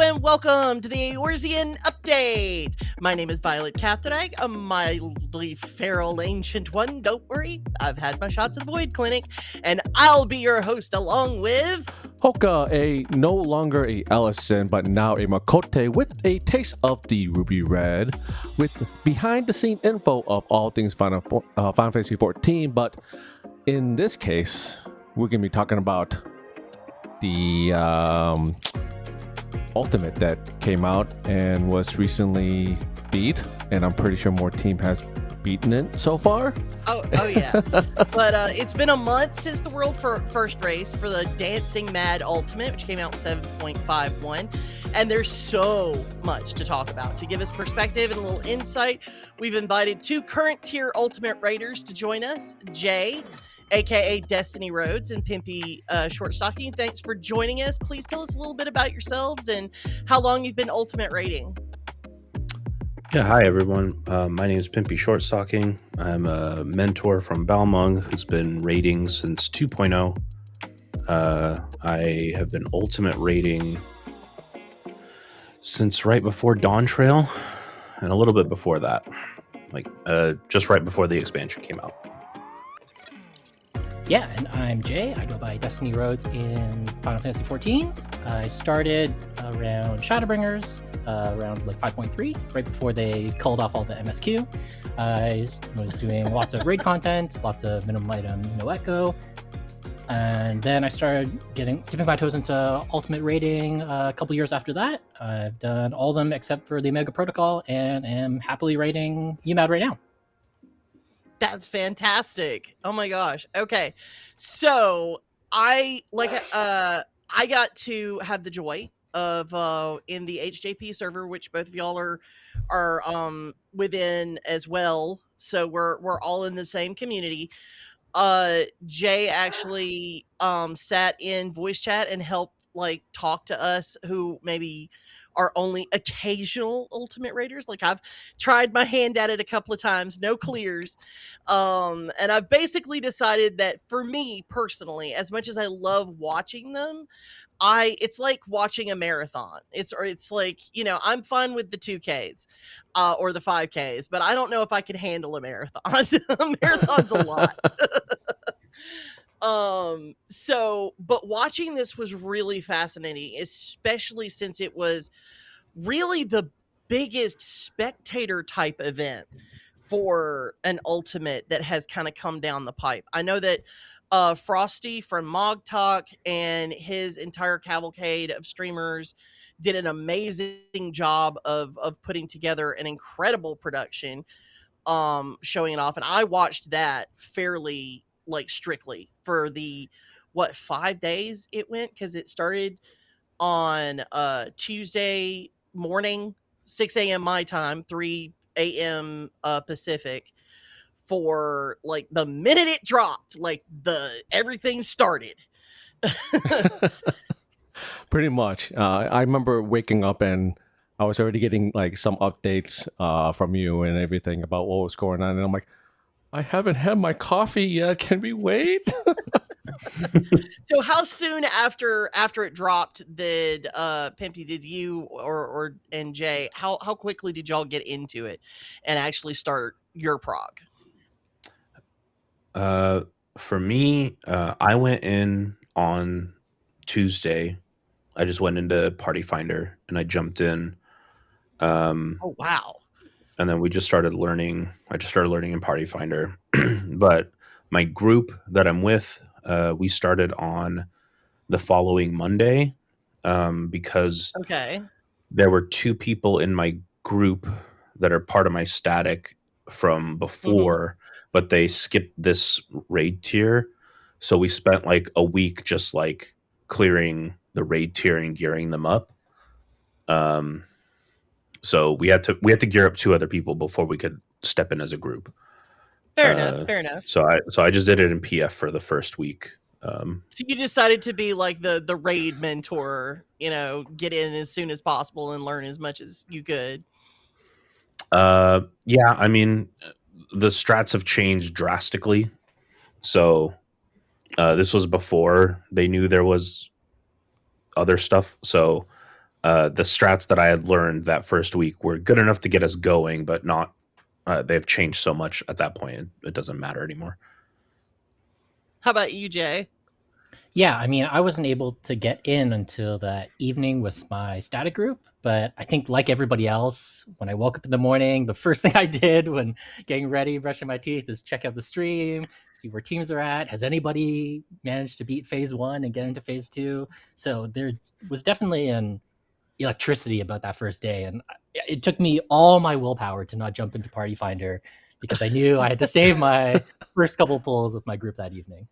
and welcome to the Eorzean update. My name is Violet Cathdraig, a mildly feral ancient one. Don't worry, I've had my shots at the Void Clinic, and I'll be your host along with Houka, a no longer a Ellison, but now a Makote with a taste of the Ruby Red, with behind-the-scene info of all things Final Fantasy XIV. But in this case, we're gonna be talking about the Ultimate that came out and was recently beat, and I'm pretty sure more team has beaten it so far. Oh yeah. But it's been a month since the world first race for the Dancing Mad Ultimate, which came out in 7.51, and there's so much to talk about. To give us perspective and a little insight, we've invited two current tier Ultimate Raiders to join us, Jay, aka Destiny Rhodes, and Pimpy Shortstocking. Thanks for joining us. Please tell us a little bit about yourselves and how long you've been Ultimate raiding. Yeah, hi everyone. My name is Pimpy Shortstocking. I'm a mentor from Balmung who's been raiding since 2.0. I have been Ultimate raiding since right before Dawn Trail and a little bit before that, like just right before the expansion came out. Yeah, and I'm Jay. I go by Destiny Rhodes in Final Fantasy XIV. I started around Shadowbringers, around like 5.3, right before they called off all the MSQ. I was doing lots of raid content, lots of minimum item, no echo. And then I started dipping my toes into Ultimate raiding a couple years after that. I've done all of them except for the Omega Protocol and am happily raiding UMAD right now. That's fantastic. Oh my gosh. Okay. So I got to have the joy of in the HJP server, which both of y'all are within as well. So we're all in the same community. Jay actually sat in voice chat and helped like talk to us who maybe are only occasional Ultimate Raiders. Like I've tried my hand at it a couple of times, no clears. And I've basically decided that for me personally, as much as I love watching them, it's like watching a marathon. It's like, you know, I'm fine with the 2Ks or the 5Ks, but I don't know if I can handle a marathon. A marathon's a lot. But watching this was really fascinating, especially since it was really the biggest spectator type event for an Ultimate that has kind of come down the pipe. I know that Frosty from Mog Talk and his entire cavalcade of streamers did an amazing job of putting together an incredible production, showing it off, and I watched that fairly like strictly for the 5 days it went, because it started on Tuesday morning, 6 a.m. my time, 3 a.m. Pacific. For like the minute it dropped, like everything started. Pretty much. I remember waking up and I was already getting like some updates from you and everything about what was going on, and I'm like, I haven't had my coffee yet. Can we wait? So how soon after it dropped did Pimpy, did you or and Jay, how quickly did y'all get into it and actually start your prog? For me, I went in on Tuesday. I just went into Party Finder and I jumped in. Oh wow. And then we just started learning. I just started learning in Party Finder. But my group that I'm with, we started on the following Monday because Okay. there were two people in my group that are part of my static from before, but they skipped this raid tier. So we spent like a week just like clearing the raid tier and gearing them up. So we had to gear up two other people before we could step in as a group. Fair enough. So I just did it in PF for the first week. So you decided to be like the raid mentor, you know, get in as soon as possible and learn as much as you could. Yeah, I mean, the strats have changed drastically. So this was before they knew there was other stuff. So the strats that I had learned that first week were good enough to get us going, but not. They've changed so much at that point; it doesn't matter anymore. How about you, Jay? Yeah, I mean, I wasn't able to get in until that evening with my static group, but I think like everybody else, when I woke up in the morning, the first thing I did when getting ready, brushing my teeth, is check out the stream, see where teams are at. Has anybody managed to beat phase 1 and get into phase 2? So there was definitely an electricity about that first day, and it took me all my willpower to not jump into Party Finder because I knew I had to save my first couple pulls with my group that evening.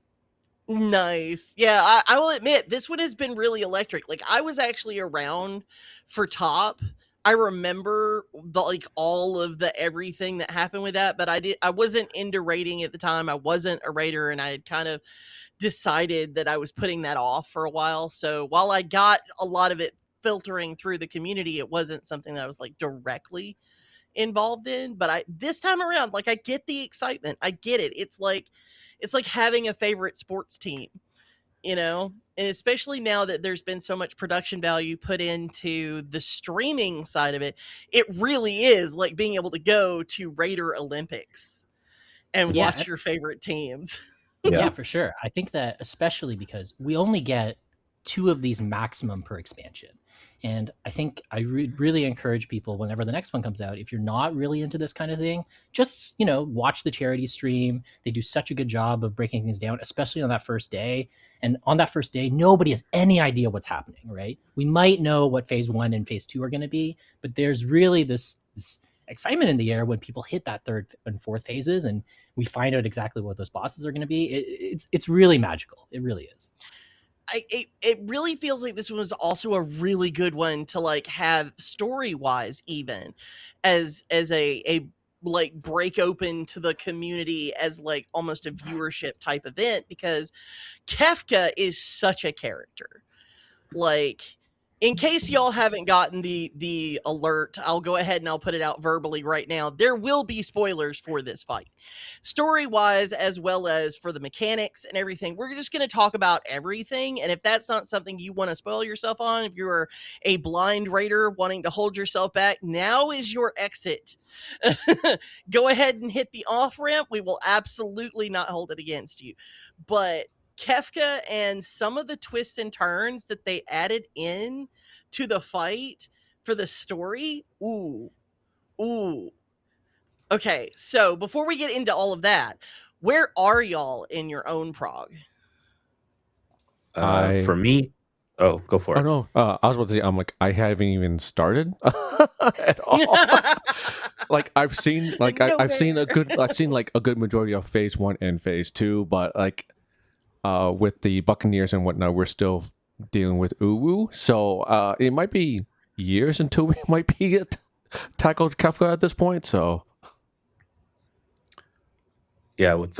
Nice. Yeah, I will admit this one has been really electric. Like I was actually around for top. I remember all of the everything that happened with that, but I wasn't into raiding at the time. I wasn't a raider, and I had kind of decided that I was putting that off for a while. So while I got a lot of it filtering through the community, it wasn't something that I was like directly involved in. But this time around, like I get the excitement. I get it. It's like having a favorite sports team, and especially now that there's been so much production value put into the streaming side of it, it really is like being able to go to Raider Olympics and Yeah, watch your favorite teams. yeah, for sure. I think that especially because we only get 2 of these maximum per expansion. And I think I really encourage people whenever the next one comes out, if you're not really into this kind of thing, just, watch the charity stream. They do such a good job of breaking things down, especially on that first day. And on that first day, nobody has any idea what's happening, right? We might know what phase 1 and phase 2 are going to be, but there's really this excitement in the air when people hit that 3rd and 4th phases and we find out exactly what those bosses are going to be. It's really magical. It really is. It really feels like this one was also a really good one to like have story wise, even as a like break open to the community as like almost a viewership type event, because Kefka is such a character. Like, in case y'all haven't gotten the alert, I'll go ahead and I'll put it out verbally right now. There will be spoilers for this fight, story wise, as well as for the mechanics and everything. We're just going to talk about everything. And if that's not something you want to spoil yourself on, if you're a blind raider wanting to hold yourself back, now is your exit. Go ahead and hit the off ramp. We will absolutely not hold it against you. But Kefka and some of the twists and turns that they added in to the fight for the story. Ooh. Okay, so before we get into all of that, where are y'all in your own prog? For me, go for it. Oh no, I was about to say, I haven't even started at all. Like I've seen I've seen a good majority of phase 1 and phase 2, but like with the Buccaneers and whatnot, we're still dealing with Uwu. So it might be years until we might be tackled Kefka at this point. So yeah, with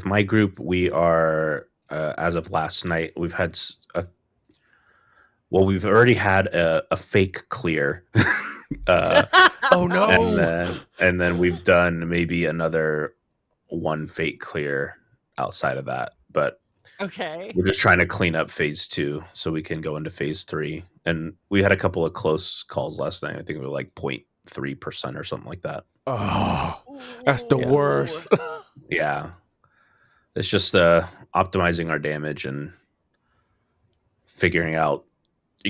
my group, we are as of last night, we've had we've already had a fake clear. Oh no! And then we've done maybe another one fake clear outside of that, but okay, we're just trying to clean up phase 2 so we can go into phase 3. And we had a couple of close calls last night. I think we were like 0.3% or something like that. Oh, that's the worst. Yeah, it's just optimizing our damage and figuring out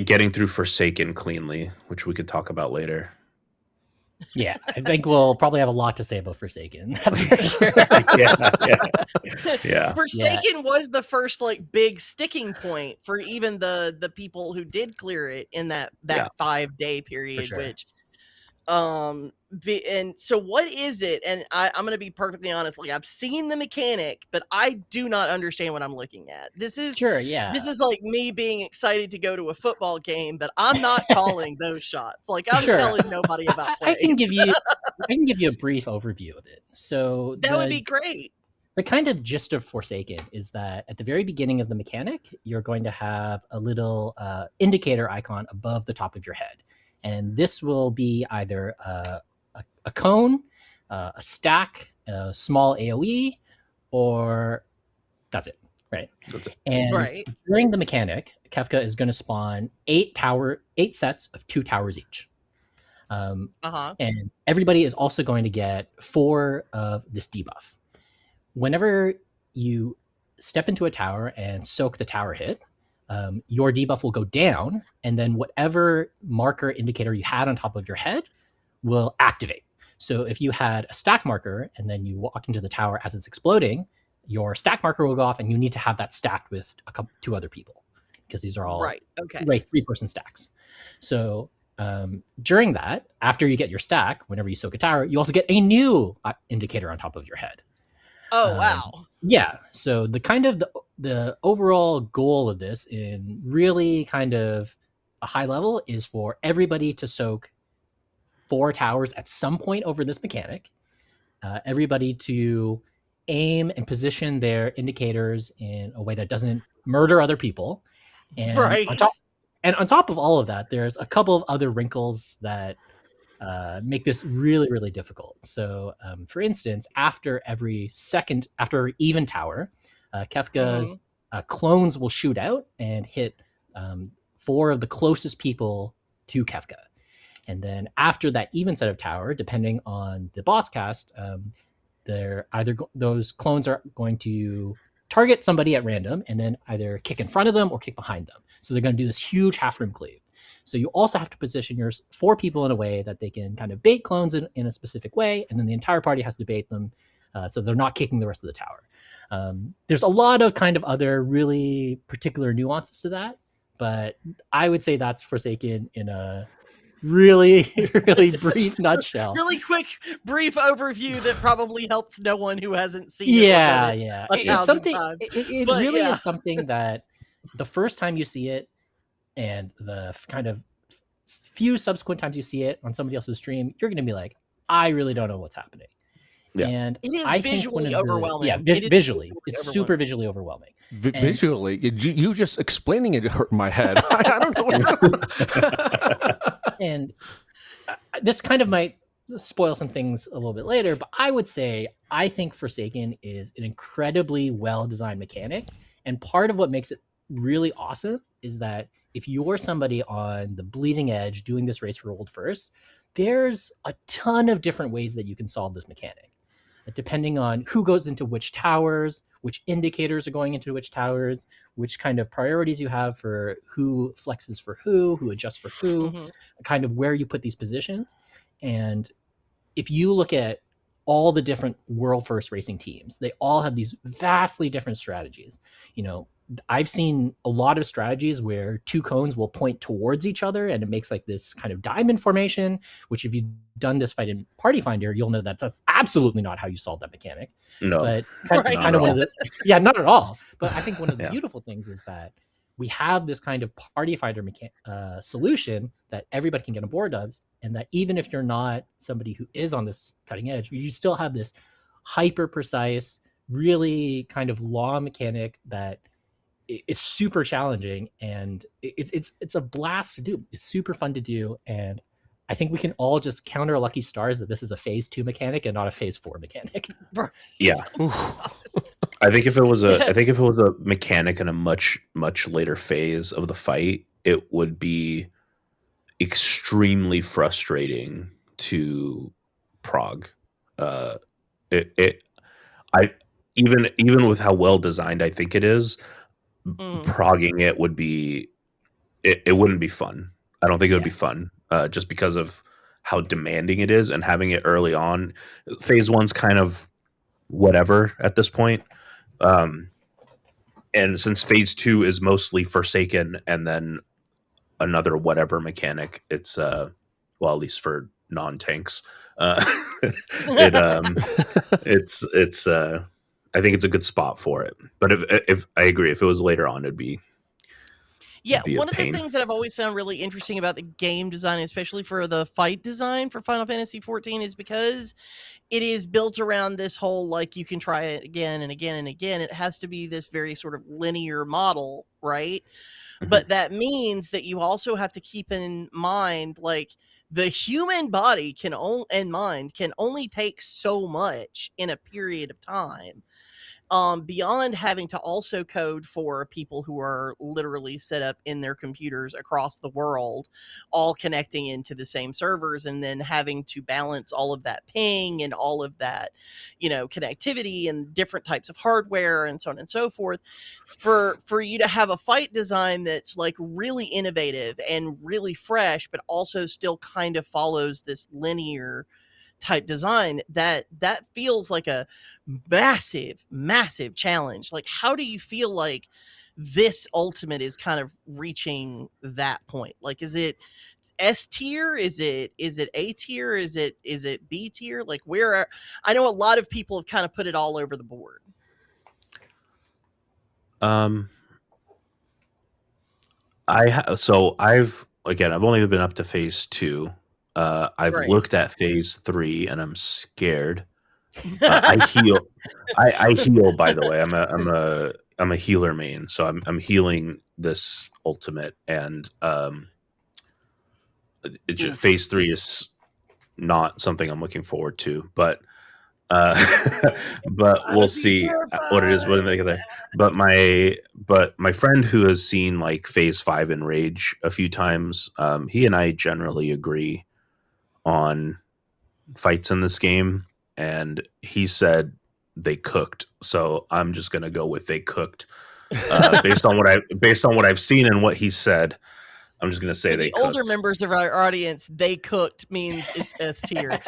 getting through Forsaken cleanly, which we could talk about later. Yeah, I think we'll probably have a lot to say about Forsaken. That's for sure. Yeah. Forsaken was the first like big sticking point for even the people who did clear it in that 5-day period, sure. which and so what is it? And I'm going to be perfectly honest. Like I've seen the mechanic, but I do not understand what I'm looking at. This is This is like me being excited to go to a football game, but I'm not calling those shots. Like I'm telling nobody about plays. I can give you a brief overview of it. So that would be great. The kind of gist of Forsaken is that at the very beginning of the mechanic, you're going to have a little indicator icon above the top of your head. And this will be either a cone, a stack, a small AoE, or that's it. right? That's it. And Right. during the mechanic, Kefka is going to spawn 8 sets of 2 towers each. And everybody is also going to get 4 of this debuff. Whenever you step into a tower and soak the tower hit, your debuff will go down, and then whatever marker indicator you had on top of your head will activate. So if you had a stack marker and then you walk into the tower as it's exploding, your stack marker will go off, and you need to have that stacked with 2 other people, because these are all Right. Okay. 3-person stacks. So during that, after you get your stack, whenever you soak a tower, you also get a new indicator on top of your head. Oh wow. Yeah. So the overall goal of this, in really kind of a high level, is for everybody to soak 4 towers at some point over this mechanic. Everybody to aim and position their indicators in a way that doesn't murder other people. And Right. on top of all of that, there's a couple of other wrinkles that make this really, really difficult. So, for instance, after every even tower, Kefka's clones will shoot out and hit 4 of the closest people to Kefka. And then after that even set of tower, depending on the boss cast, those clones are going to target somebody at random and then either kick in front of them or kick behind them. So they're going to do this huge half-rim cleave. So you also have to position your 4 people in a way that they can kind of bait clones in a specific way, and then the entire party has to bait them so they're not kicking the rest of the tower. There's a lot of kind of other really particular nuances to that, but I would say that's Forsaken in a really, really brief nutshell. Really quick, brief overview that probably helps no one who hasn't seen it. Yeah. It's something. It really is something that the first time you see it, and the kind of few subsequent times you see it on somebody else's stream, you're going to be like, I really don't know what's happening. Yeah. And it is visually overwhelming. Visually, it's super visually overwhelming. Visually, you just explaining it hurt my head. I don't know. And this kind of might spoil some things a little bit later, but I would say I think Forsaken is an incredibly well-designed mechanic, and part of what makes it really awesome is that if you're somebody on the bleeding edge doing this race for world first, there's a ton of different ways that you can solve this mechanic, depending on who goes into which towers, which indicators are going into which towers, which kind of priorities you have for who flexes for who adjusts for who, kind of where you put these positions. And if you look at all the different world first racing teams, they all have these vastly different strategies. I've seen a lot of strategies where 2 cones will point towards each other, and it makes like this kind of diamond formation, which if you've done this fight in Party Finder, you'll know that that's absolutely not how you solve that mechanic. No. But kind of one of the, not at all. But I think one of the beautiful things is that we have this kind of Party Finder solution that everybody can get on board of, and that even if you're not somebody who is on this cutting edge, you still have this hyper precise, really kind of law mechanic that is super challenging, and it's a blast to do. It's super fun to do, and I think we can all just count our lucky stars that this is a phase 2 mechanic and not a phase 4 mechanic. Yeah. I think if it was a mechanic in a much later phase of the fight, it would be extremely frustrating to prog. Even with how well designed I think it is, progging it would be it wouldn't be fun. I don't think it would be fun, just because of how demanding it is, and having it early on. Phase 1's kind of whatever at this point, and since phase 2 is mostly Forsaken and then another whatever mechanic, it's well, at least for non-tanks, it's I think it's a good spot for it. But if I agree, if it was later on, it'd be one of the things that I've always found really interesting about the game design, especially for the fight design for Final Fantasy XIV, is because it is built around this whole, like, you can try it again and again and again. It has to be this very sort of linear model, right? But that means that you also have to keep in mind, like, the human body and mind can only take so much in a period of time. beyond having to also code for people who are literally set up in their computers across the world, all connecting into the same servers, and then having to balance all of that ping and all of that, connectivity and different types of hardware and so on and so forth, for you to have a fight design that's like really innovative and really fresh, but also still kind of follows this linear type design, that feels like a massive challenge. Like, how do you feel like this ultimate is kind of reaching that point? Like, is it S tier? Is it A tier? Is it B tier? Like, I know a lot of people have kind of put it all over the board. I've only been up to phase 2. I've Right. looked at phase 3 and I'm scared. I heal. I heal. By the way, I'm a healer main, so I'm healing this ultimate, and phase 3 is not something I'm looking forward to, but but we'll see what it is when they get there. But my friend who has seen like phase 5 in Rage a few times, he and I generally agree on fights in this game, and he said they cooked. So I'm just gonna go with they cooked. Based on what I've seen and what he said, I'm just gonna say they cooked. Older members of our audience, they cooked means it's S tier.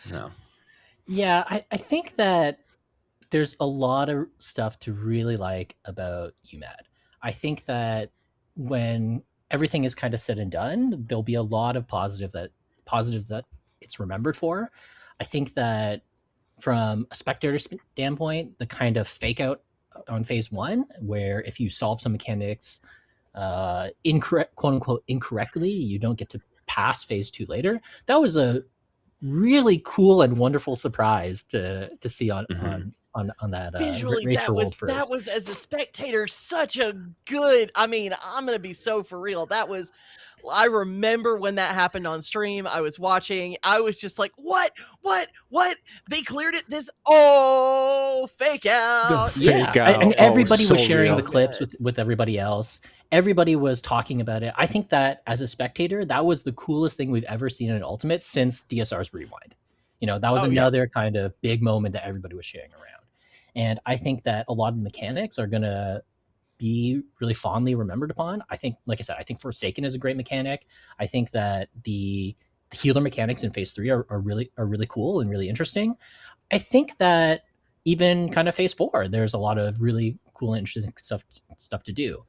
No. Yeah, I think that there's a lot of stuff to really like about UMAD. I think that when everything is kind of said and done, there'll be a lot of positives that it's remembered for. I think that from a spectator standpoint, the kind of fake out on phase 1, where if you solve some mechanics quote unquote incorrectly, you don't get to pass phase 2 later. That was a really cool and wonderful surprise to see on that visually. race for world first. That was, as a spectator, such a good. I mean, I'm gonna be so for real. I remember when that happened on stream. I was watching. I was just like, "What? They cleared it. Fake out." Fake out. And everybody so was sharing real. the clips with everybody else. Everybody was talking about it. I think that as a spectator, that was the coolest thing we've ever seen in an Ultimate since DSR's Rewind. That was another kind of big moment that everybody was sharing around. And I think that a lot of the mechanics are going to be really fondly remembered upon. I think, like I said, I think Forsaken is a great mechanic. I think that the healer mechanics in phase 3 are really cool and really interesting. I think that even kind of phase 4, there's a lot of really cool and interesting stuff to do.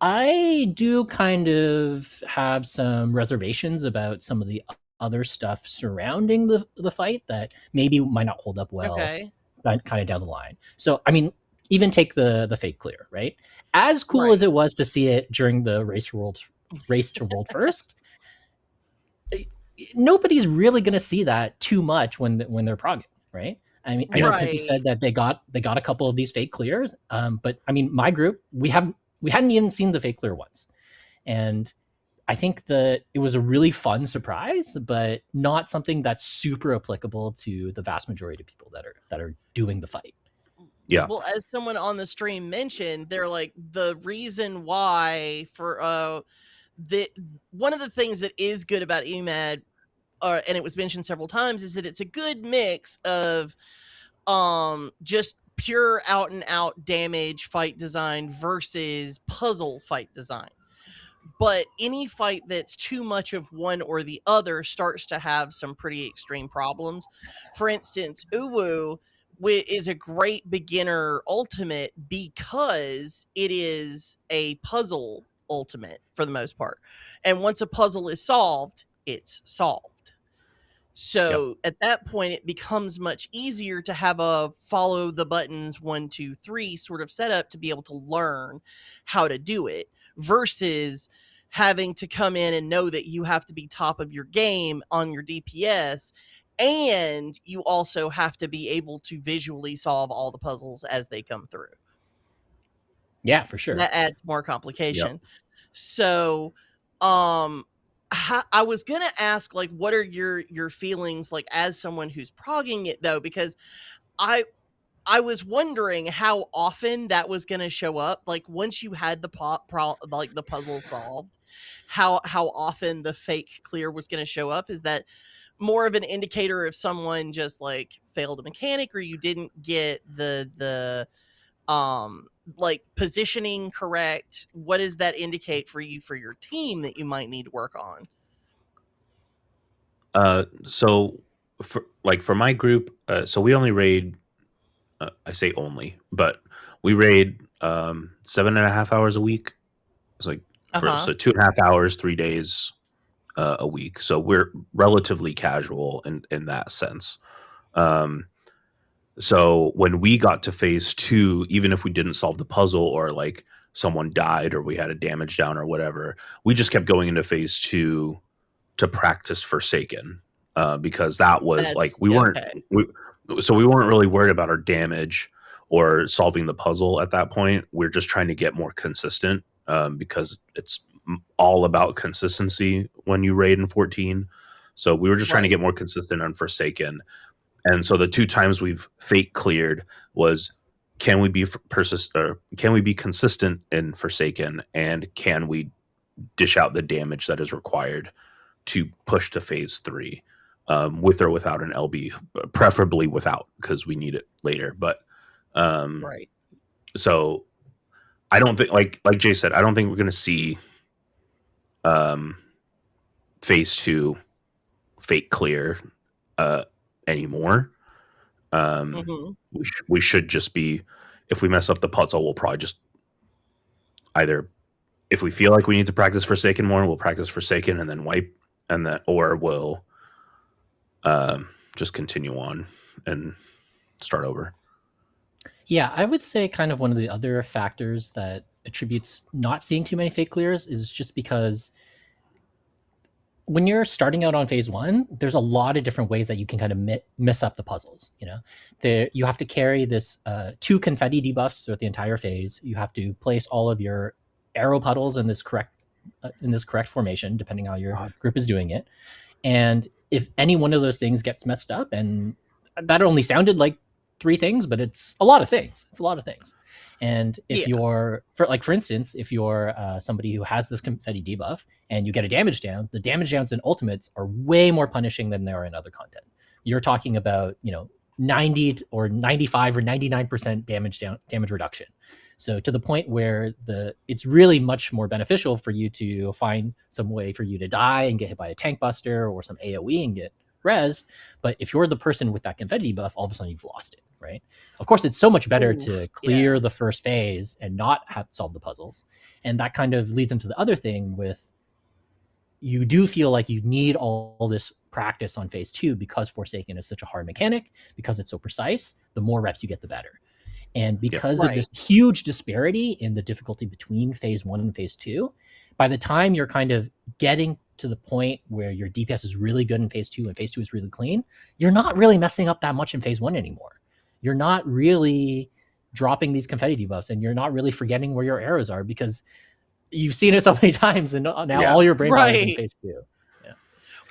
I do kind of have some reservations about some of the other stuff surrounding the fight that maybe might not hold up well kind of down the line. So, I mean, even take the fake clear, right? As cool as it was to see it during the race to world first, nobody's really going to see that too much when they're progging, right? I mean, I know Pimpy said that they got a couple of these fake clears, but I mean, my group, we hadn't even seen the fake clear once, and I think that it was a really fun surprise, but not something that's super applicable to the vast majority of people that are doing the fight. Yeah. Well, as someone on the stream mentioned, they're like, the reason why for one of the things that is good about UMAD, and it was mentioned several times, is that it's a good mix of just pure out and out damage fight design versus puzzle fight design. But any fight that's too much of one or the other starts to have some pretty extreme problems. For instance, Uwu is a great beginner ultimate because it is a puzzle ultimate for the most part. And once a puzzle is solved, it's solved. So at that point, it becomes much easier to have a follow the buttons 1, 2, 3 sort of setup to be able to learn how to do it, versus having to come in and know that you have to be top of your game on your DPS, and you also have to be able to visually solve all the puzzles as they come through. Yeah, for sure. That adds more complication. So, I was gonna ask, like, what are your feelings like as someone who's progging it, though, because I was wondering how often that was going to show up. Like once you had the like the puzzle solved, how often the fake clear was going to show up. Is that more of an indicator if someone just like failed a mechanic, or you didn't get the like positioning correct? What does that indicate for you for your team that you might need to work on? So for my group, so we only raid. I say only, but we raid 7.5 hours a week. It's like Uh-huh. so 2.5 hours, 3 days a week. So we're relatively casual in that sense. Um, so when we got to phase 2, even if we didn't solve the puzzle or like someone died or we had a damage down or whatever, we just kept going into phase 2 to practice Forsaken, because that was like That's okay. so we weren't really worried about our damage or solving the puzzle at that point. We're just trying to get more consistent, because it's all about consistency when you raid in 14. So we were just trying to Right. get more consistent on Forsaken. And so the 2 times we've fate cleared was, can we be can we be consistent in Forsaken, and can we dish out the damage that is required to push to phase 3, with or without an LB, preferably without, because we need it later. But Right. so I don't think, like Jay said, I don't think we're going to see um, phase 2 fate clear anymore. Mhm. We should just be, if we mess up the puzzle, we'll probably just either, if we feel like we need to practice Forsaken more, we'll practice Forsaken and then wipe, and then, or we'll just continue on and start over. Yeah, I would say kind of one of the other factors that attributes not seeing too many fake clears is just because when you're starting out on phase 1, there's a lot of different ways that you can kind of mess up the puzzles. You know, you have to carry this 2 confetti debuffs throughout the entire phase. You have to place all of your arrow puddles in this correct formation, depending how your group is doing it. And if any one of those things gets messed up, and that only sounded like 3 things, but it's a lot of things. It's a lot of things. And if Yeah. you're, for instance, if you're somebody who has this confetti debuff and you get a damage down, the damage downs in ultimates are way more punishing than they are in other content. You're talking about 90 or 95 or 99% damage reduction. So to the point where it's really much more beneficial for you to find some way for you to die and get hit by a tank buster or some AoE and get rezzed. But if you're the person with that confetti buff, all of a sudden you've lost it, right? Of course, it's so much better to clear the first phase and not have to solve the puzzles. And that kind of leads into the other thing with, you do feel like you need all this practice on phase 2 because Forsaken is such a hard mechanic, because it's so precise. The more reps you get, the better. And because of this huge disparity in the difficulty between phase 1 and phase 2, by the time you're kind of getting to the point where your DPS is really good in phase 2 and phase 2 is really clean, you're not really messing up that much in phase 1 anymore. You're not really dropping these confetti debuffs, and you're not really forgetting where your arrows are because you've seen it so many times, and now all your brain power is in phase 2.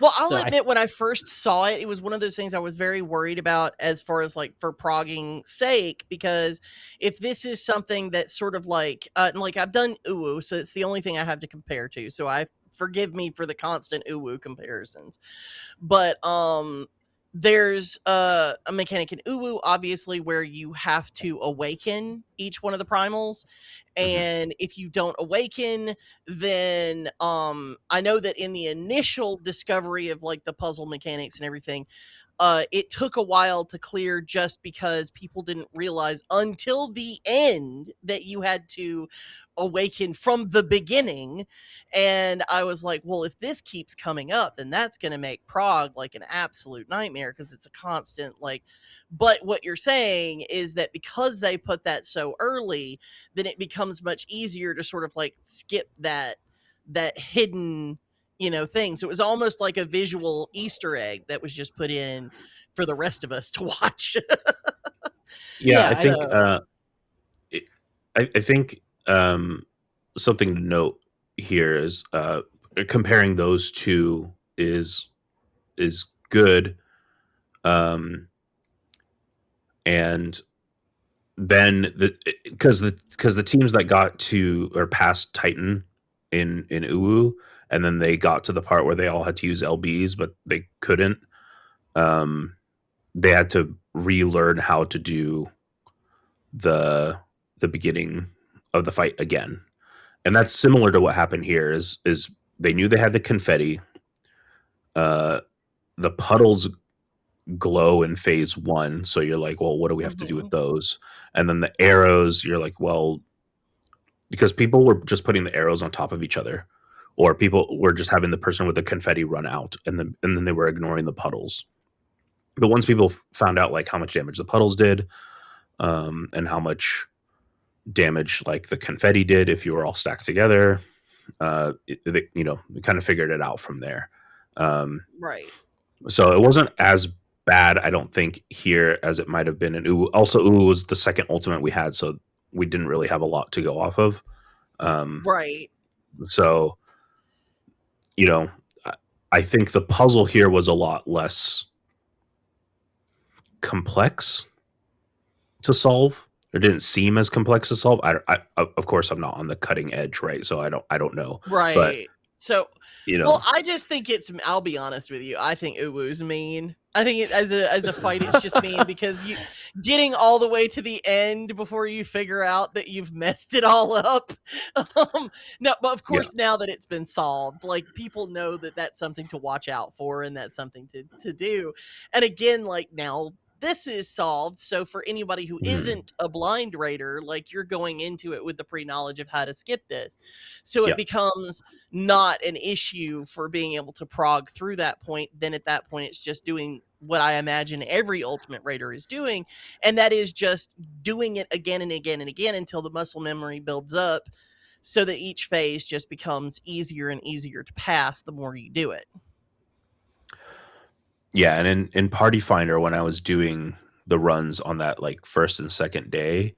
Well, I'll admit, when I first saw it, it was one of those things I was very worried about as far as like for progging sake, because if this is something that's sort of like I've done Uwu, so it's the only thing I have to compare to. So forgive me for the constant Uwu comparisons. But there's a mechanic in Uwu, obviously, where you have to awaken each one of the primals. And if you don't awaken, then I know that in the initial discovery of like the puzzle mechanics and everything, it took a while to clear just because people didn't realize until the end that you had to awaken from the beginning. And I was like, well, if this keeps coming up, then that's going to make prog like an absolute nightmare, because it's a constant like. But what you're saying is that because they put that so early, then it becomes much easier to sort of like skip that hidden thing. So it was almost like a visual Easter egg that was just put in for the rest of us to watch. I think I think something to note here is comparing those two is good. and then because the teams that got to or past Titan in Uwu, and then they got to the part where they all had to use LBs, but they couldn't. They had to relearn how to do the beginning of the fight again, and that's similar to what happened here. Is they knew they had the confetti. The puddles glow in phase 1, so you're like, well, what do we have to do with those? And then the arrows, you're like, well, because people were just putting the arrows on top of each other, or people were just having the person with the confetti run out, and then they were ignoring the puddles. But once people found out like how much damage the puddles did, and how much damage like the confetti did if you were all stacked together, they kind of figured it out from there. Right. So it wasn't as bad, I don't think, here as it might have been in Uwu. Also, Uwu was the second ultimate we had, so we didn't really have a lot to go off of. Right. So, I think the puzzle here was a lot less complex to solve. It didn't seem as complex to solve. I of course, I'm not on the cutting edge, right? So I don't know. Right. But, so, well, I just think I'll be honest with you. I think Uwu's mean. I think it, as a fight, it's just mean because you getting all the way to the end before you figure out that you've messed it all up. No, but of course, now that it's been solved, like people know that that's something to watch out for and that's something to do. And again, like now this is solved. So for anybody who isn't a blind raider, like you're going into it with the pre-knowledge of how to skip this. So it becomes not an issue for being able to prog through that point. Then at that point, it's just doing what I imagine every ultimate raider is doing. And that is just doing it again and again and again until the muscle memory builds up so that each phase just becomes easier and easier to pass the more you do it. Yeah, and in Party Finder, when I was doing the runs on that like first and second day,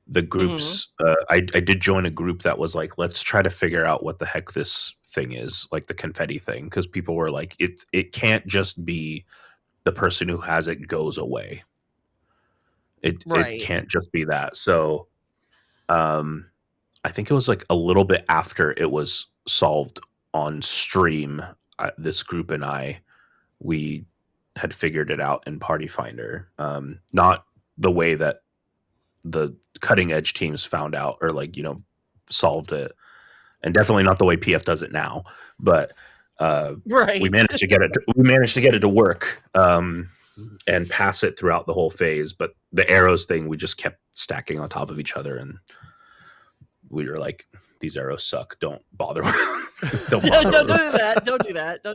the groups, I did join a group that was like, let's try to figure out what the heck this thing is, like the confetti thing, because people were like, it can't just be the person who has it goes away. It can't just be that. So, I think it was like a little bit after it was solved on stream, this group and we had figured it out in Party Finder. Not the way that the cutting edge teams found out or like, solved it. And definitely not the way PF does it now, but we managed to get it to work and pass it throughout the whole phase. But the arrows thing, we just kept stacking on top of each other, and we were like, these arrows suck. Don't bother. Don't do that. Don't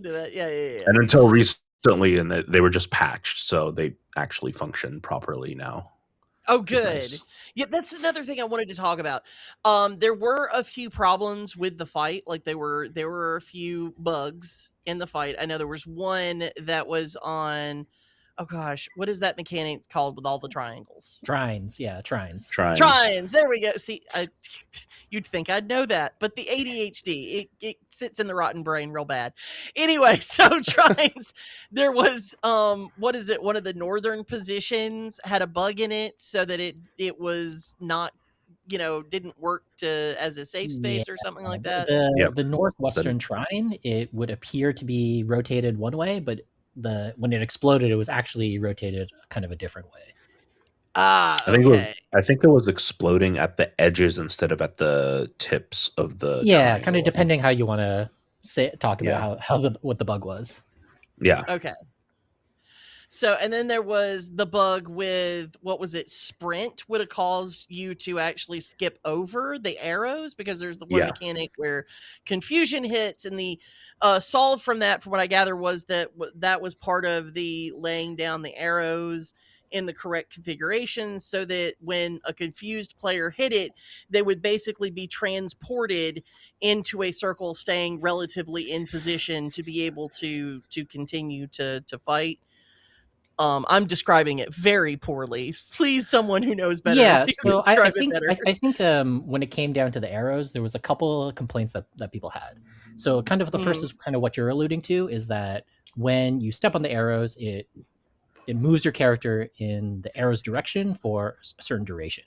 do that. Yeah. And until recently, and they were just patched, so they actually function properly now. Oh, good. Nice. Yeah, that's another thing I wanted to talk about. There were a few problems with the fight. Like there were a few bugs in the fight. I know there was one that was on. Oh gosh, what is that mechanic called with all the triangles? Trines, yeah, trines. Trines. There we go. See, you'd think I'd know that, but the ADHD it sits in the rotten brain real bad. Anyway, so trines. There was what is it? One of the northern positions had a bug in it, so that it was not, didn't work as a safe space or something like that. The northwestern trine, it would appear to be rotated one way, but when it exploded, it was actually rotated kind of a different way. I think it was exploding at the edges instead of at the tips of the triangle. Kind of depending how you want to talk about what the bug was. Yeah. Okay. So, and then there was the bug with, what was it? Sprint would have caused you to actually skip over the arrows, because there's the one mechanic where confusion hits, and the solve from that, from what I gather, was that was part of the laying down the arrows in the correct configuration, so that when a confused player hit it, they would basically be transported into a circle, staying relatively in position to be able to continue to fight. I'm describing it very poorly. Please, someone who knows better. Yeah, so I think when it came down to the arrows, there was a couple of complaints that people had. So kind of the first is kind of what you're alluding to, is that when you step on the arrows, it it moves your character in the arrow's direction for a certain duration.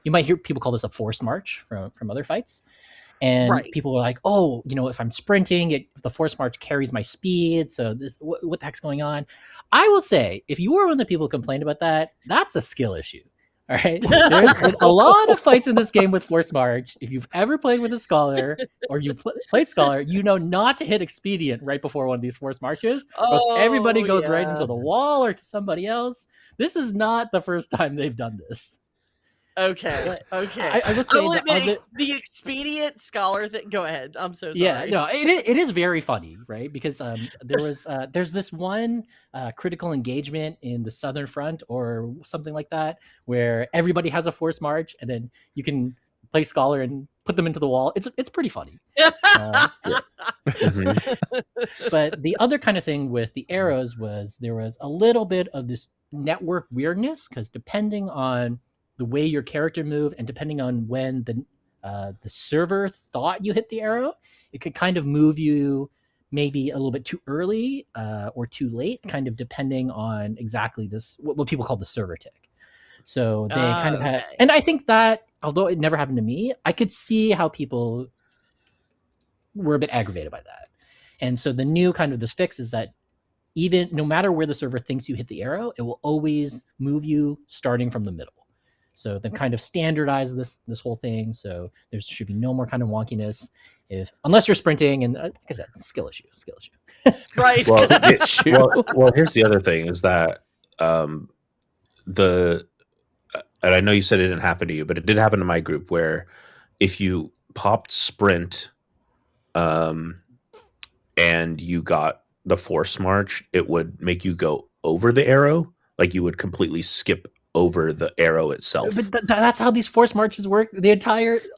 You might hear people call this a forced march from other fights. And Right. people were like, oh, if I'm sprinting, the force march carries my speed. So what the heck's going on? I will say, if you were one of the people who complained about that, that's a skill issue. All right. There's been a lot of fights in this game with force march. If you've ever played with a scholar or you've played scholar, you know not to hit expedient right before one of these force marches. Because everybody goes right into the wall or to somebody else. This is not the first time they've done this. Okay. Okay. I would say the expedient scholar thing. Go ahead. I'm so sorry. Yeah, no, it is very funny, right? Because there's this one critical engagement in the Southern Front or something like that where everybody has a force march, and then you can play scholar and put them into the wall. It's pretty funny. But the other kind of thing with the arrows was there was a little bit of this network weirdness because depending on the way your character moved and depending on when the server thought you hit the arrow, it could kind of move you maybe a little bit too early or too late, kind of depending on exactly what people call the server tick. So they kind of had, and I think that although it never happened to me, I could see how people were a bit aggravated by that. And so the new kind of this fix is that even no matter where the server thinks you hit the arrow, it will always move you starting from the middle. So they kind of standardize this whole thing. So there should be no more kind of wonkiness unless you're sprinting. And like I said, skill issue. Right. Well, here's the other thing is that and I know you said it didn't happen to you, but it did happen to my group where if you popped sprint and you got the force march, it would make you go over the arrow. Like you would completely skip over the arrow itself. But that's how these force marches work.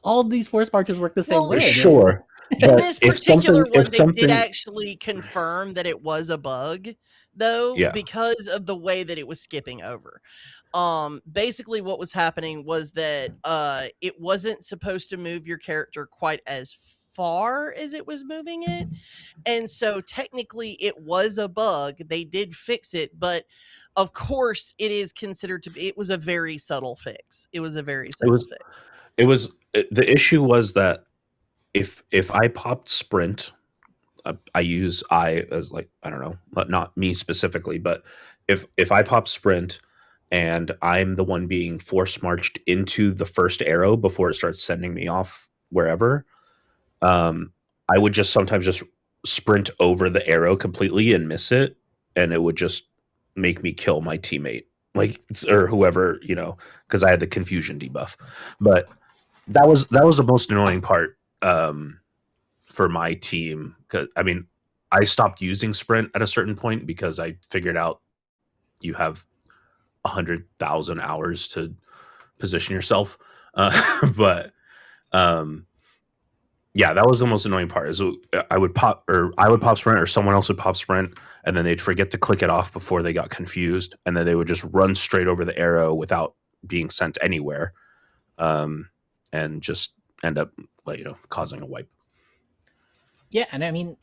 All these force marches work the same way. Sure. In this particular one, they did actually confirm that it was a bug, though, because of the way that it was skipping over. Basically, what was happening was that it wasn't supposed to move your character quite as far as it was moving it, and so technically it was a bug. They did fix it, but of course it is considered to be, it was a very subtle fix. It was the issue was that if I popped sprint, I use as like, I don't know, not me specifically, but if I pop sprint and I'm the one being force marched into the first arrow before it starts sending me off wherever, I would just sometimes just sprint over the arrow completely and miss it, and it would just make me kill my teammate, or whoever, because I had the confusion debuff. But that was the most annoying part for my team. Because I stopped using sprint at a certain point because I figured out you have 100,000 hours to position yourself. But yeah, that was the most annoying part. Is I would pop sprint, or someone else would pop sprint, and then they'd forget to click it off before they got confused, and then they would just run straight over the arrow without being sent anywhere, and just end up causing a wipe. Yeah, and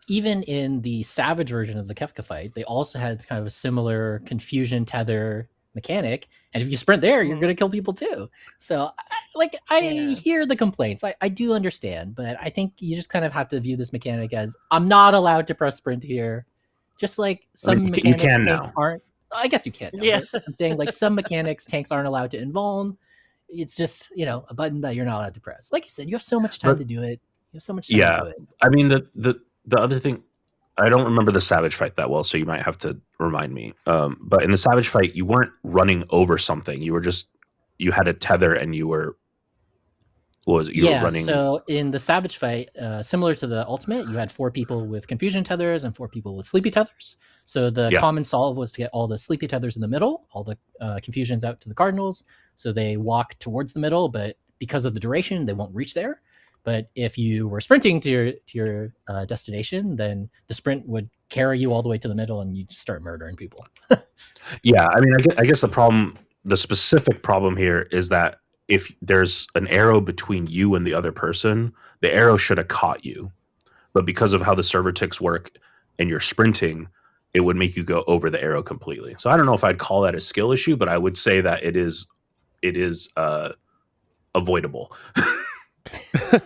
even in the Savage version of the Kefka fight, they also had kind of a similar confusion tether mechanic, and if you sprint there, you're going to kill people too. So I hear the complaints. I do understand, but I think you just kind of have to view this mechanic as, I'm not allowed to press sprint here. Just like some mechanics tanks aren't. I guess you can now, yeah. I'm saying like some mechanics tanks aren't allowed to invuln. It's just, a button that you're not allowed to press. Like you said, you have so much time to do it. You have so much time to do it. The other thing, I don't remember the Savage fight that well, so you might have to remind me. But in the Savage fight, you weren't running over something. You had a tether, and you were running. So in the Savage fight, similar to the Ultimate, you had 4 people with confusion tethers and 4 people with sleepy tethers. So the common solve was to get all the sleepy tethers in the middle, all the confusions out to the Cardinals, so they walk towards the middle, but because of the duration, they won't reach there. But if you were sprinting to your destination, then the sprint would carry you all the way to the middle, and you just start murdering people. Yeah, I guess the specific problem here is that if there's an arrow between you and the other person, the arrow should have caught you. But because of how the server ticks work, and you're sprinting, it would make you go over the arrow completely. So I don't know if I'd call that a skill issue, but I would say that it is avoidable.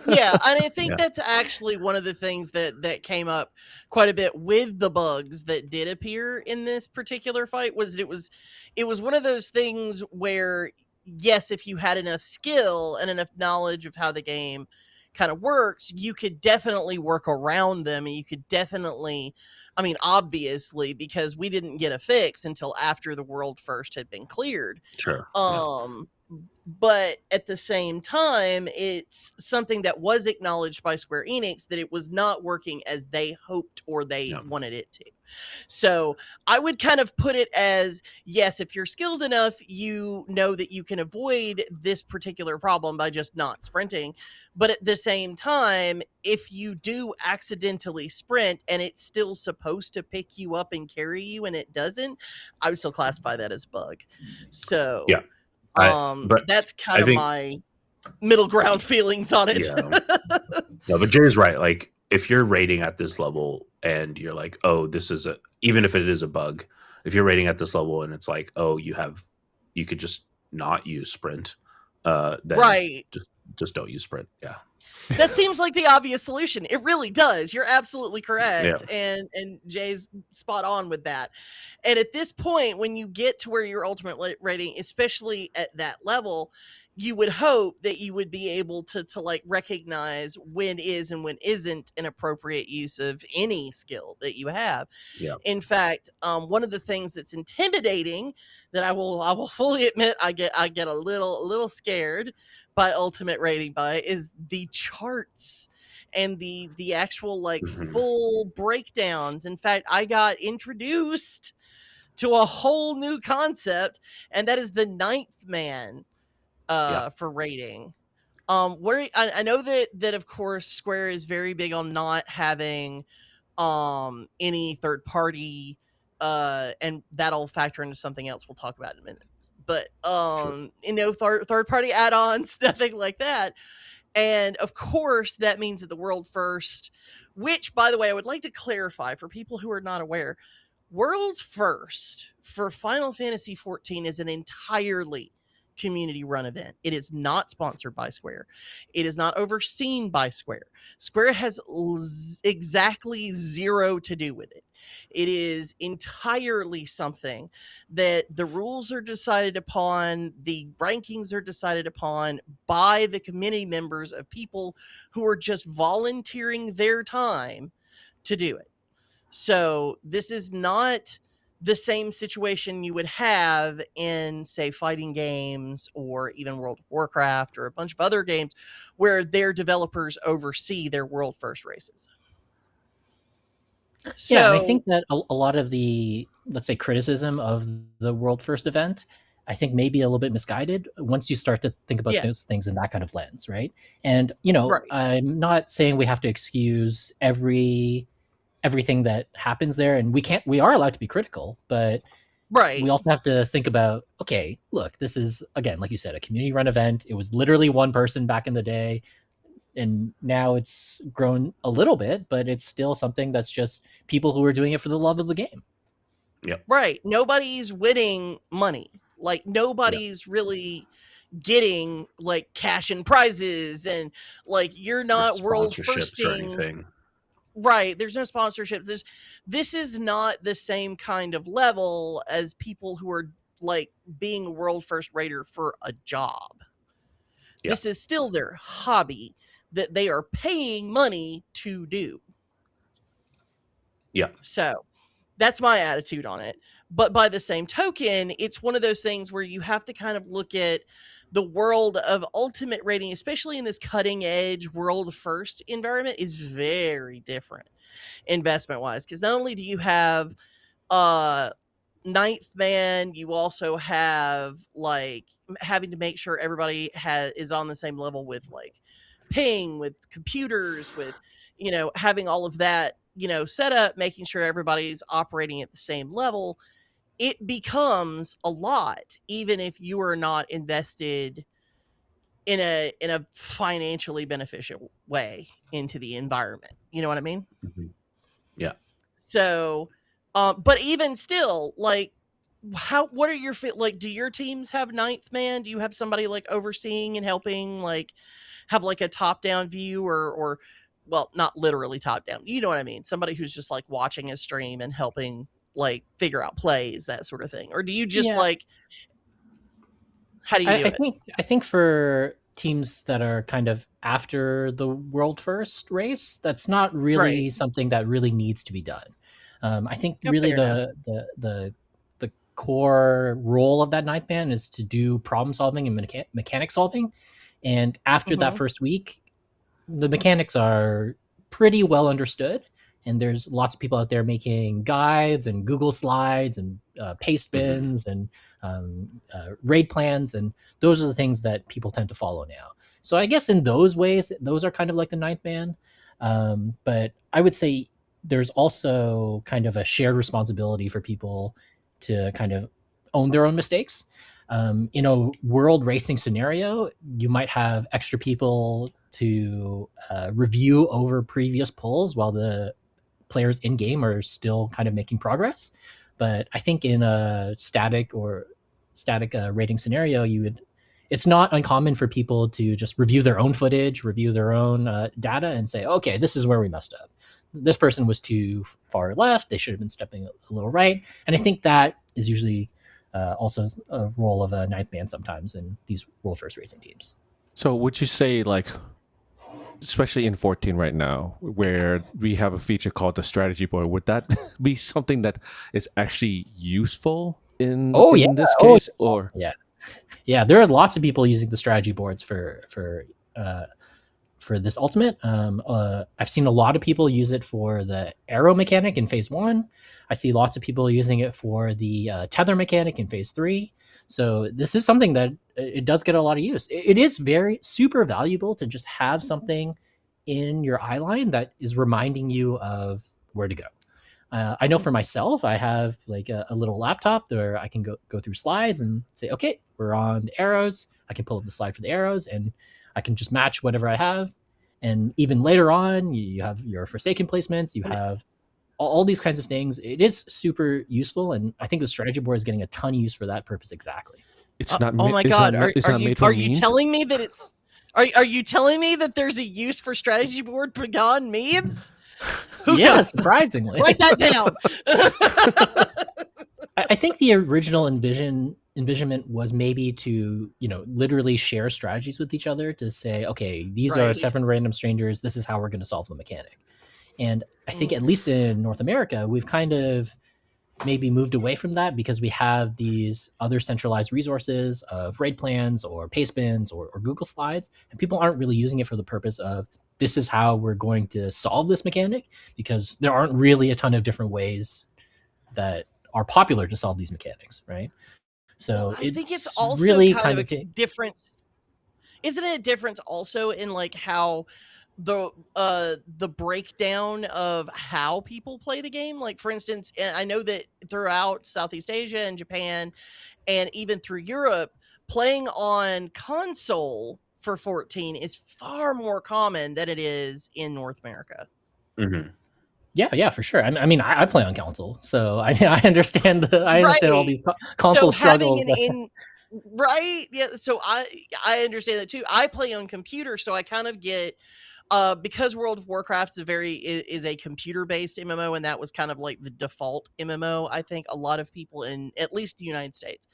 Yeah, and I think Yeah. that's actually one of the things that came up quite a bit with the bugs that did appear in this particular fight. It was one of those things where, yes, if you had enough skill and enough knowledge of how the game kind of works, you could definitely work around them, and you could definitely, I mean, obviously, because we didn't get a fix until after the world first had been cleared. Sure. But at the same time, it's something that was acknowledged by Square Enix that it was not working as they hoped or they wanted it to. So I would kind of put it as, yes, if you're skilled enough, you know that you can avoid this particular problem by just not sprinting. But at the same time, if you do accidentally sprint and it's still supposed to pick you up and carry you and it doesn't, I would still classify that as a bug. So Yeah. But that's kind I of think, my middle ground feelings on it. no, but Jay's right. Like, if you're rating at this level and you're like, oh, this is even if it is a bug, if you're rating at this level and it's like, oh, you could just not use sprint, then Right. just don't use sprint. Yeah. That seems like the obvious solution. It really does. You're absolutely correct. And Jay's spot on with that. And at this point, when you get to where your ultimate rating, especially at that level, you would hope that you would be able to like recognize when is and when isn't an appropriate use of any skill that you have. Yeah. In fact, one of the things that's intimidating that I will fully admit I get a little scared by ultimate rating by is the charts and the actual like full breakdowns. In fact, I got introduced to a whole new concept, and that is the ninth man for rating. I know that of course Square is very big on not having any third party, and that'll factor into something else we'll talk about in a minute. But third party add-ons, nothing like that. And of course, that means that the world first, which, by the way, I would like to clarify for people who are not aware, world first for Final Fantasy XIV is an entirely community run event. It is not sponsored by Square. It is not overseen by Square. Square has exactly zero to do with it. It is entirely something that the rules are decided upon, the rankings are decided upon by the committee members of people who are just volunteering their time to do it. So this is not the same situation you would have in, say, fighting games or even World of Warcraft or a bunch of other games where their developers oversee their world first races. So, yeah, and I think that a lot of the, let's say, criticism of the world first event, I think maybe a little bit misguided once you start to think about those things in that kind of lens, right? And, I'm not saying we have to excuse everything that happens there, and we are allowed to be critical, but we also have to think about, okay, look, this is, again, like you said, a community run event. It was literally one person back in the day, and now it's grown a little bit, but it's still something that's just people who are doing it for the love of the game. Yep. Right. Nobody's winning money. Like, nobody's really getting like cash and prizes, and like you're not world firsting or anything. Right. There's no sponsorships. This is not the same kind of level as people who are like being a world first raider for a job. Yeah. This is still their hobby that they are paying money to do. Yeah. So that's my attitude on it. But by the same token, it's one of those things where you have to kind of look at the world of ultimate rating, especially in this cutting edge world first environment, is very different investment wise. Because not only do you have ninth man, you also have like having to make sure everybody is on the same level with like ping, with computers, with having all of that set up, making sure everybody's operating at the same level. It becomes a lot, even if you are not invested in a financially beneficial way into the environment. You know what I mean? Mm-hmm. Yeah. So But even still, like, what are your like? Do your teams have ninth man? Do you have somebody like overseeing and helping, like, have like a top down view, or well, not literally top down. You know what I mean? Somebody who's just like watching a stream and helping like figure out plays, that sort of thing. Or do you just Yeah, like, how do you do I it? think for teams that are kind of after the world first race, that's not Right. really something that really needs to be done. I think Oh, really fair enough. the core role of that ninth man is to do problem solving and mechanic solving. And after that Mm-hmm. first week, the mechanics are pretty well understood, and there's lots of people out there making guides and Google slides and paste Mhm. bins and raid plans, and those are the things that people tend to follow now. So I guess in those ways, those are kind of like the ninth man. But I would say there's also kind of a shared responsibility for people to kind of own their own mistakes. In a world racing scenario, you might have extra people to review over previous polls while the players in game are still kind of making progress. But I think in a static rating scenario, it's not uncommon for people to just review their own footage, review their own data, and say, okay, this is where we messed up. This person was too far left. They should have been stepping a little right. And I think that is usually also a role of a ninth man sometimes in these world first racing teams. So would you say, like, especially in 14 right now, where we have a feature called the strategy board, would that be something that is actually useful Oh yeah, in this oh case? Or yeah. There are lots of people using the strategy boards for this ultimate. I've seen a lot of people use it for the arrow mechanic in phase 1. I see lots of people using it for the tether mechanic in phase 3. So this is something that it does get a lot of use. It is very super valuable to just have something in your eye line that is reminding you of where to go. I know for myself, I have like a little laptop where I can go through slides and say, okay, we're on the arrows. I can pull up the slide for the arrows, and I can just match whatever I have. And even later on, you have your Forsaken placements, you have all these kinds of things. It is super useful, and I think the strategy board is getting a ton of use for that purpose exactly. it's not Oh mi- my god, it's not made are for you memes? telling me that it's are you telling me that there's a use for strategy board beyond memes? Yeah, Houka, surprisingly. write that down. I think the original envisionment was maybe to, literally share strategies with each other to say, okay, these are Right. 7 random strangers. This is how we're going to solve the mechanic. And I think Mm. at least in North America, we've kind of maybe moved away from that because we have these other centralized resources of raid plans or paste bins or Google slides, and people aren't really using it for the purpose of this is how we're going to solve this mechanic, because there aren't really a ton of different ways that are popular to solve these mechanics, right? Well, So I think it's it's also really kind of kind a of difference. Isn't it a difference also in like how the breakdown of how people play the game? Like, for instance, I know that throughout Southeast Asia and Japan and even through Europe, playing on console for 14 is far more common than it is in North America. Mhm. yeah, for sure. I mean, I play on console, so I understand all Right. these So console having struggles. an in right, yeah. So I understand that too. I play on computer, so I kind of get because World of Warcraft is a computer based MMO, and that was kind of like the default MMO. I think a lot of people in at least the United States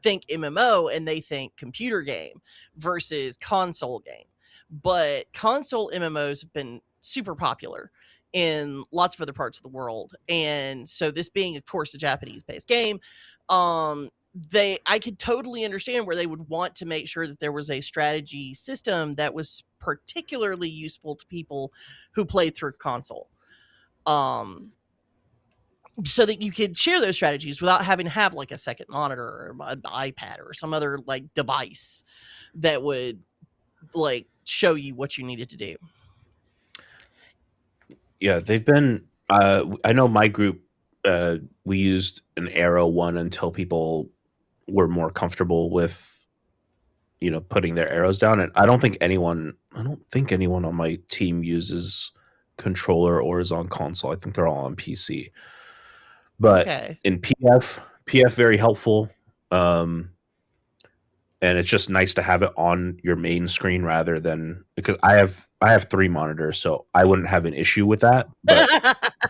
think MMO and they think computer game versus console game. But console MMOs have been super popular in lots of other parts of the world. And so this being of course a Japanese based game, I could totally understand where they would want to make sure that there was a strategy system that was particularly useful to people who played through console. Um so that you could share those strategies without having to have like a second monitor or an iPad or some other like device that would like show you what you needed to do. Yeah, they've been. I know my group. We used an arrow one until people were more comfortable with, putting their arrows down. And I don't think anyone. I don't think anyone on my team uses controller or is on console. I think they're all on PC. But Okay. in PF very helpful. And it's just nice to have it on your main screen rather than, because I have 3 monitors, so I wouldn't have an issue with that. But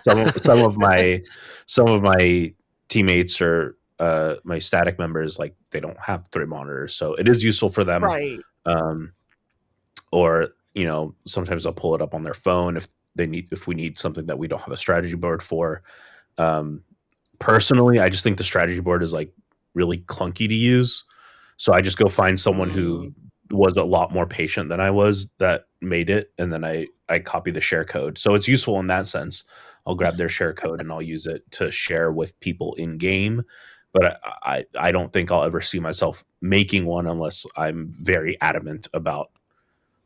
some of my teammates or my static members, like, they don't have 3 monitors, so it is useful for them. Right. Or sometimes I'll pull it up on their phone if we need something that we don't have a strategy board for. Personally, I just think the strategy board is like really clunky to use. So I just go find someone who was a lot more patient than I was that made it, and then I copy the share code. So it's useful in that sense. I'll grab their share code and I'll use it to share with people in game. But I don't think I'll ever see myself making one unless I'm very adamant about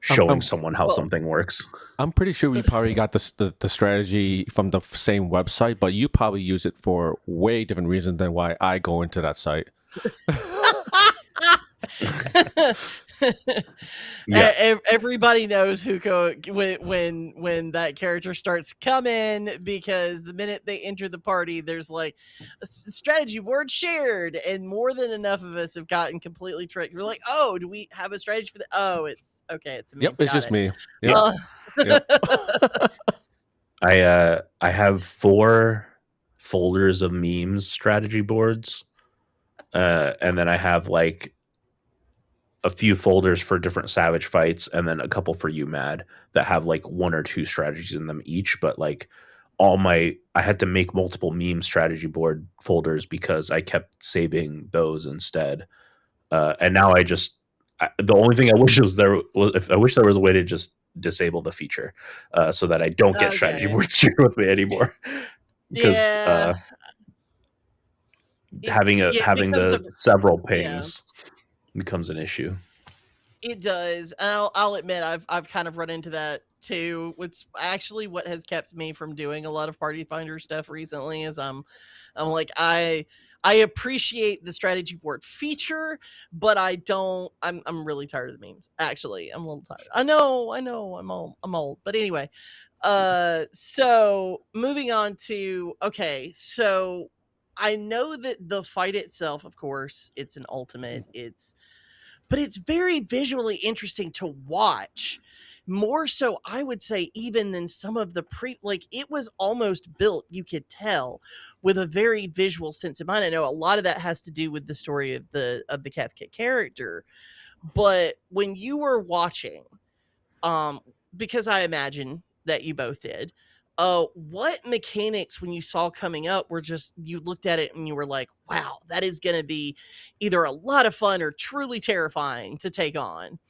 showing someone how something works. I'm pretty sure we probably got the strategy from the same website, but you probably use it for way different reasons than why I go into that site. Everybody knows Houka when that character starts coming, because the minute they enter the party, there's like a strategy board shared, and more than enough of us have gotten completely tricked. We're like, oh, do we have a strategy for that? Oh, it's okay. It's me. Yep, it's just me. Yep. I have 4 folders of memes strategy boards, and then I have like a few folders for different Savage fights, and then a couple for UMAD that have like 1 or 2 strategies in them each. But like I had to make multiple meme strategy board folders because I kept saving those instead. And now the only thing I wish I wish there was a way to just disable the feature, so that I don't get strategy boards shared with me anymore. Because having the several pings becomes an issue. It does. And I'll admit I've kind of run into that too. It's actually what has kept me from doing a lot of Party Finder stuff recently. Is I'm like, I appreciate the strategy board feature, but I'm really tired of the memes. Actually, I'm a little tired. I know I'm old. But anyway, so moving on to, okay, so I know that the fight itself, of course, it's an ultimate. But it's very visually interesting to watch. More so, I would say, even than some of the it was almost built, you could tell, with a very visual sense in mind. I know a lot of that has to do with the story of the Kefka character, but when you were watching, because I imagine that you both did, what mechanics, when you saw coming up, were just, you looked at it and you were like, wow, that is going to be either a lot of fun or truly terrifying to take on?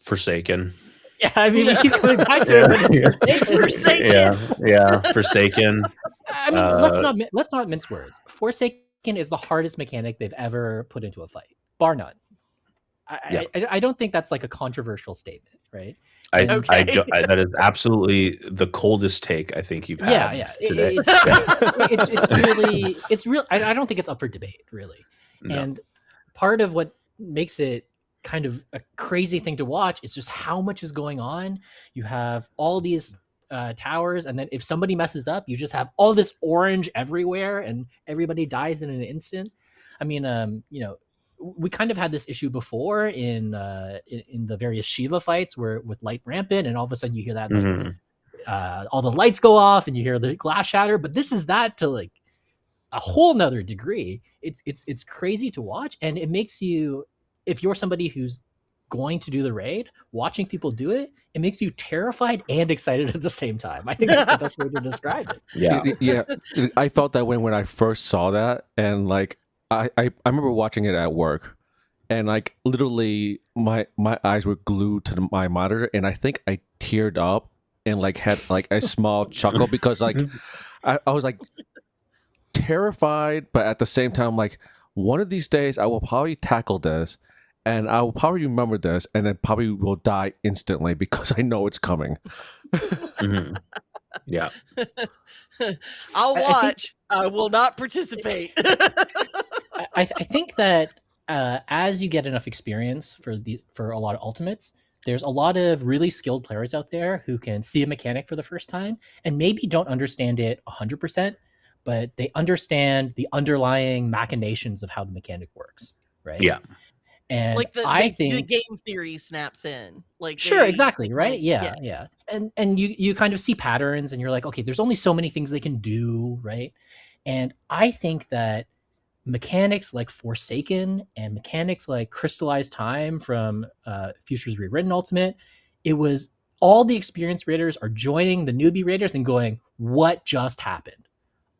Forsaken. Yeah, I mean, we keep coming back to it, but it's Forsaken. Yeah, Forsaken. I mean, let's not mince words. Forsaken is the hardest mechanic they've ever put into a fight, bar none. I don't think that's like a controversial statement, right? That is absolutely the coldest take I think you've had today. It's real. I don't think it's up for debate, really. No. And part of what makes it kind of a crazy thing to watch is just how much is going on. You have all these towers, and then if somebody messes up, you just have all this orange everywhere, and everybody dies in an instant. I mean, we kind of had this issue before in the various Shiva fights where with light rampant, and all of a sudden you hear that all the lights go off and you hear the glass shatter. But this is that to like a whole nother degree. It's crazy to watch, and it makes you, if you're somebody who's going to do the raid, watching people do it, it makes you terrified and excited at the same time. I think that's the best way to describe it. Yeah. I felt that when I first saw that, and like I remember watching it at work, and like literally my eyes were glued to my monitor, and I think I teared up and like had like a small chuckle because like I was like terrified, but at the same time like, one of these days I will probably tackle this, and I will probably remember this, and then probably will die instantly because I know it's coming. Yeah. I'll watch. I will not participate. I think that as you get enough experience for a lot of ultimates, there's a lot of really skilled players out there who can see a mechanic for the first time and maybe don't understand it 100%, but they understand the underlying machinations of how the mechanic works, right? Yeah. And like I the think game theory snaps in. Like sure, they exactly, right? kinda- Yeah. And you kind of see patterns and you're like, okay, there's only so many things they can do, right? And I think that mechanics like Forsaken and mechanics like Crystallized Time from Futures Rewritten Ultimate, it was all the experienced raiders are joining the newbie raiders and going, what just happened?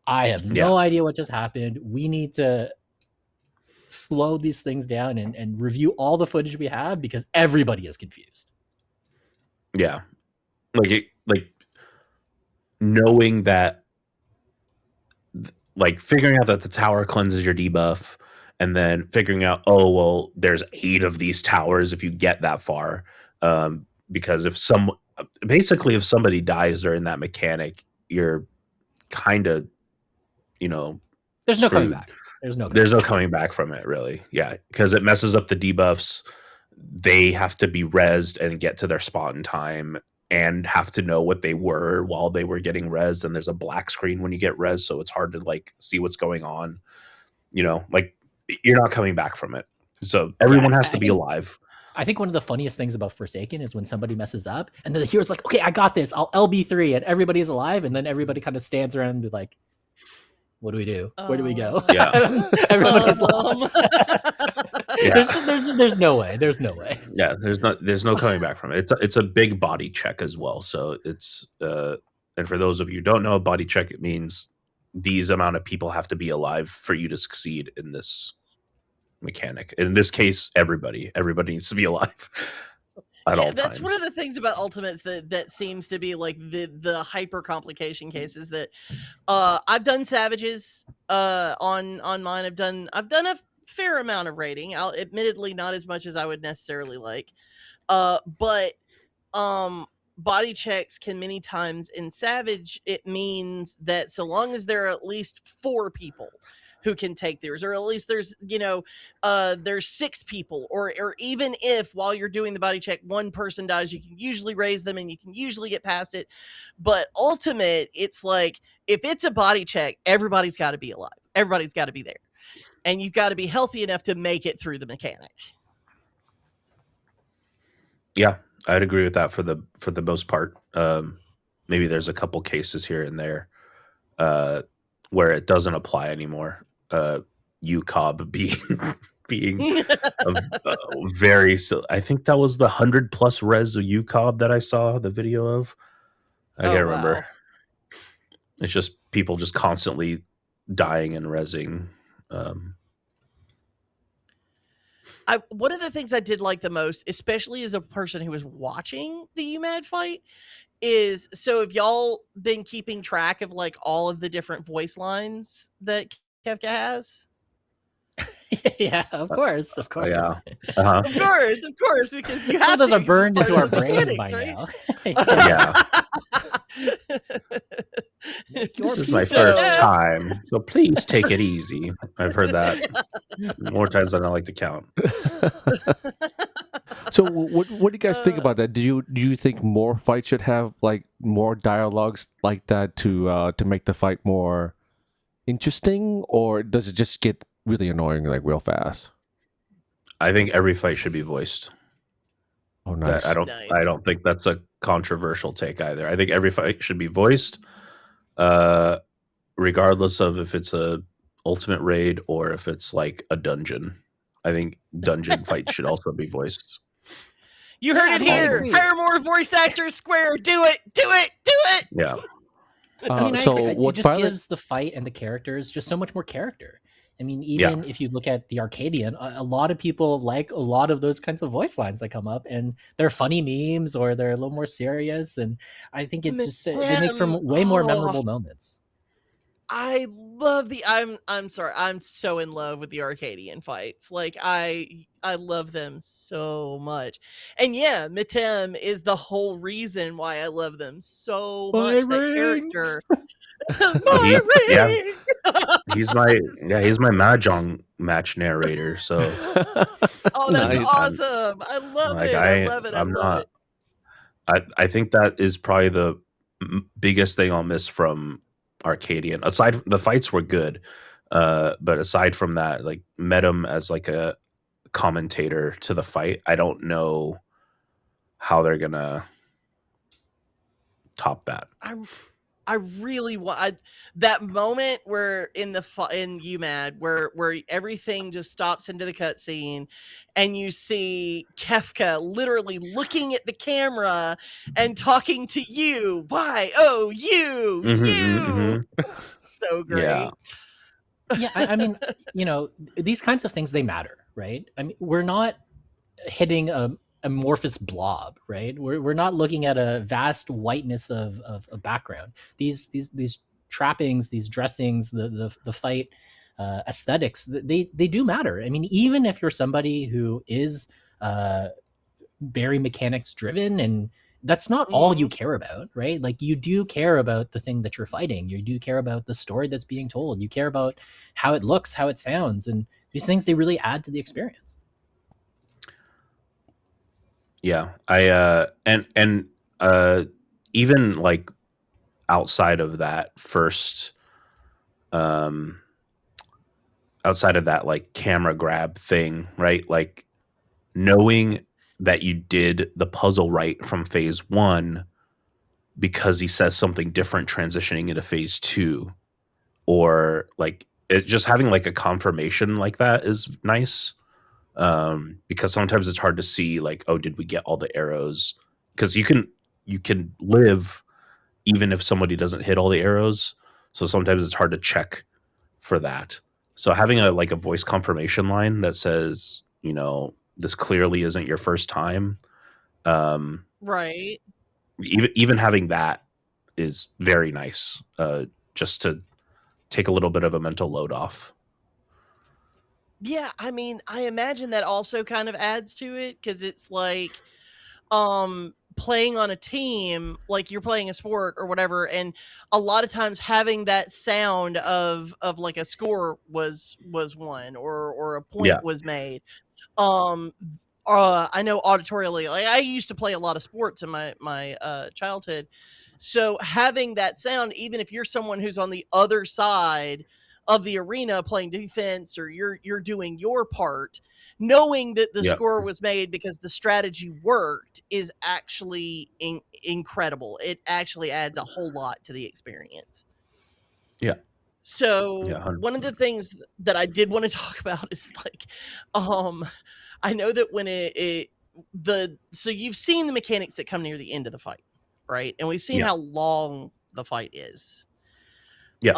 I have no idea what just happened. We need to slow these things down and review all the footage we have because everybody is confused. Yeah. Like knowing that, like figuring out that the tower cleanses your debuff, and then figuring out, oh well, there's 8 of these towers if you get that far. Because if somebody dies during that mechanic, you're kind of, There's no coming screwed. back. There's no coming back from it, really. Yeah, because it messes up the debuffs. They have to be rezzed and get to their spot in time, and have to know what they were while they were getting rezzed. And there's a black screen when you get rezzed, so it's hard to like see what's going on. Like you're not coming back from it. So everyone has to be alive. I think one of the funniest things about Forsaken is when somebody messes up and then the hero's like, okay, I got this. I'll LB3 and everybody's alive. And then everybody kind of stands around and be like, what do we do? Where do we go? Yeah. Everybody's lost. Yeah. There's no way. There's no way. Yeah, there's no coming back from it. It's a big body check as well. So it's and for those of you who don't know, body check, it means these amount of people have to be alive for you to succeed in this mechanic. In this case, everybody needs to be alive at all times. That's one of the things about ultimates that seems to be like the hyper complication cases that I've done savages on mine. I've done a fair amount of raiding. I'll admittedly not as much as I would necessarily like. But body checks can many times in Savage, it means that so long as there are at least 4 people who can take theirs, or at least there's there's 6 people, or even if while you're doing the body check 1 person dies, you can usually raise them and you can usually get past it. But ultimate, it's like if it's a body check, everybody's got to be alive, everybody's got to be there, and you've got to be healthy enough to make it through the mechanic. Yeah, I'd agree with that for the most part. Maybe there's a couple cases here and there where it doesn't apply anymore. UCOB being very, I think that was the 100+ res of UCOB that I saw the video of. I can't remember. Wow. It's just people just constantly dying and rezzing. One of the things I did like the most, especially as a person who was watching the UMAD fight, is so if y'all been keeping track of like all of the different voice lines that Kefka has? Yeah, of course. Yeah. Uh-huh. Of course, because you have those are burned into our brains by right? now. Yeah. This is my first time, so please take it easy. I've heard that more times than I like to count. So what do you guys think about that? Do you think more fights should have like more dialogues like that to make the fight more interesting, or does it just get really annoying like real fast? I think every fight should be voiced. Oh, nice. I don't think that's a controversial take either. I think every fight should be voiced, regardless of if it's a ultimate raid or if it's like a dungeon. I think dungeon fights should also be voiced. You heard it here. Hire more voice actors, Square. Do it. Yeah. I mean, it just gives the fight and the characters just so much more character. I mean, even if you look at the Arcadian, a lot of people like a lot of those kinds of voice lines that come up, and they're funny memes or they're a little more serious. And I think it's just they make for way more memorable moments. I love the I'm sorry, I'm so in love with the Arcadian fights. Like I love them so much. And yeah, Mitem is the whole reason why I love them so My much. That ring! character. He, My yeah, ring. he's my mahjong match narrator. So Oh, that's Nice. awesome. I love like it. I love it. I I'm love not. it. I think that is probably the biggest thing I'll miss from Arcadian. Aside, the fights were good, but aside from that, like met him as like a commentator to the fight. I don't know how they're gonna top that. I really want that moment where in UMAD where everything just stops into the cutscene, and you see Kefka literally looking at the camera and talking to you. Why? Oh, you, you. So Yeah, great. Yeah, I mean, these kinds of things, they matter, right? I mean, we're not hitting a amorphous blob, right? We're not looking at a vast whiteness of a background. These trappings, these dressings, the fight aesthetics, they do matter. I mean, even if you're somebody who is very mechanics driven, and that's not all you care about, right? Like, you do care about the thing that you're fighting. You do care about the story that's being told. You care about how it looks, how it sounds, and these things, they really add to the experience. yeah. I and even like outside of that first, outside of that like camera grab thing, right? Like knowing that you did the puzzle right from phase 1 because he says something different transitioning into phase 2, or like it just having like a confirmation like that is nice, because sometimes it's hard to see like, oh, did we get all the arrows? Because you can live even if somebody doesn't hit all the arrows, so sometimes it's hard to check for that. So having a voice confirmation line that says, this clearly isn't your first time, Right. even having that is very nice, just to take a little bit of a mental load off. Yeah, I mean, I imagine that also kind of adds to it, because it's like playing on a team, like you're playing a sport or whatever, and a lot of times having that sound of like a score was won, or a point Yeah. was made. I know auditorially, like I used to play a lot of sports in my childhood, so having that sound, even if you're someone who's on the other side of the arena playing defense, or you're doing your part, knowing that the Yeah. score was made because the strategy worked is actually incredible. It actually adds a whole lot to the experience. Yeah. So Yeah. 100%. one of the things that I did want to talk about is like, I know that when so you've seen the mechanics that come near the end of the fight, right? And we've seen Yeah. how long the fight is. Yeah.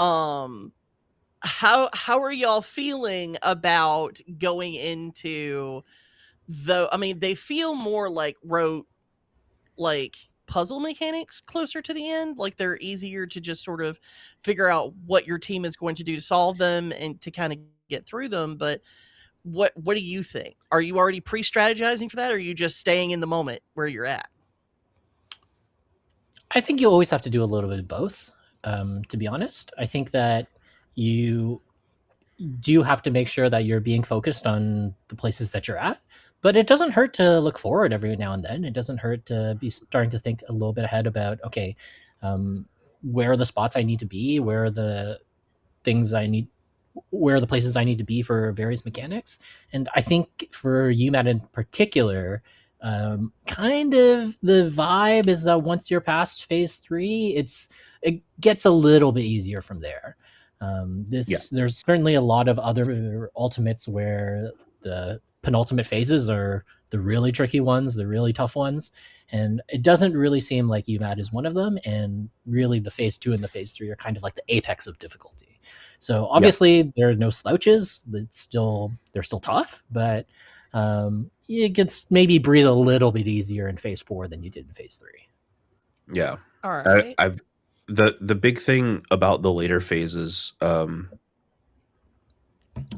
How are y'all feeling about going into I mean, they feel more like like puzzle mechanics closer to the end, like they're easier to just sort of figure out what your team is going to do to solve them and to kind of get through them. But what do you think? Are you already pre-strategizing for that, or are you just staying in the moment where you're at? I think you always have to do a little bit of both, to be honest. I think that you do have to make sure that you're being focused on the places that you're at, but it doesn't hurt to look forward every now and then. It doesn't hurt to be starting to think a little bit ahead about, okay, where are the spots I need to be? Where are the things I need? Where are the places I need to be for various mechanics? And I think for UMAD in particular, kind of the vibe is that once you're past phase 3, it gets a little bit easier from there. There's certainly a lot of other ultimates where the penultimate phases are the really tricky ones, the really tough ones, and it doesn't really seem like UMAD is one of them. And really, the phase 2 and the phase 3 are kind of like the apex of difficulty. So obviously, there are no slouches. They're still tough, but you can maybe breathe a little bit easier in phase 4 than you did in phase 3. Yeah. All right. the big thing about the later phases,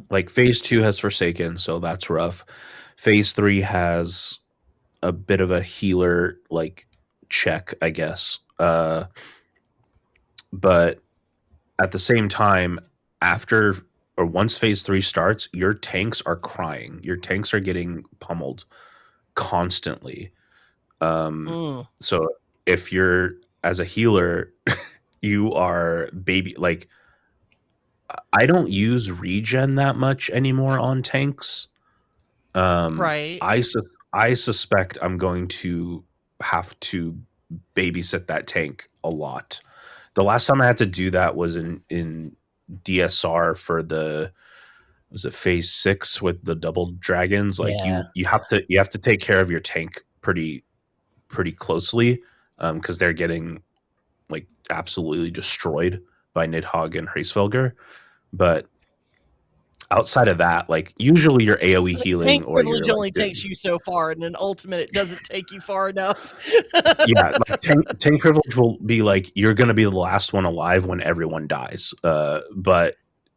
like phase 2 has Forsaken, so that's rough. Phase 3 has a bit of a healer like check, I guess. But at the same time, after or once phase 3 starts, your tanks are crying. Your tanks are getting pummeled constantly. So if you're as a healer, you are baby like I don't use regen that much anymore on tanks. Right. I suspect I'm going to have to babysit that tank a lot. The last time I had to do that was in DSR for was it phase 6 with the double dragons? Like you have to take care of your tank pretty closely, because they're getting like absolutely destroyed by Nidhogg and Hraesvelgr. But outside of that, like usually your AoE healing tank or privilege your only takes you so far, and in ultimate it doesn't take you far enough. yeah, like tank privilege will be like you're gonna be the last one alive when everyone dies. But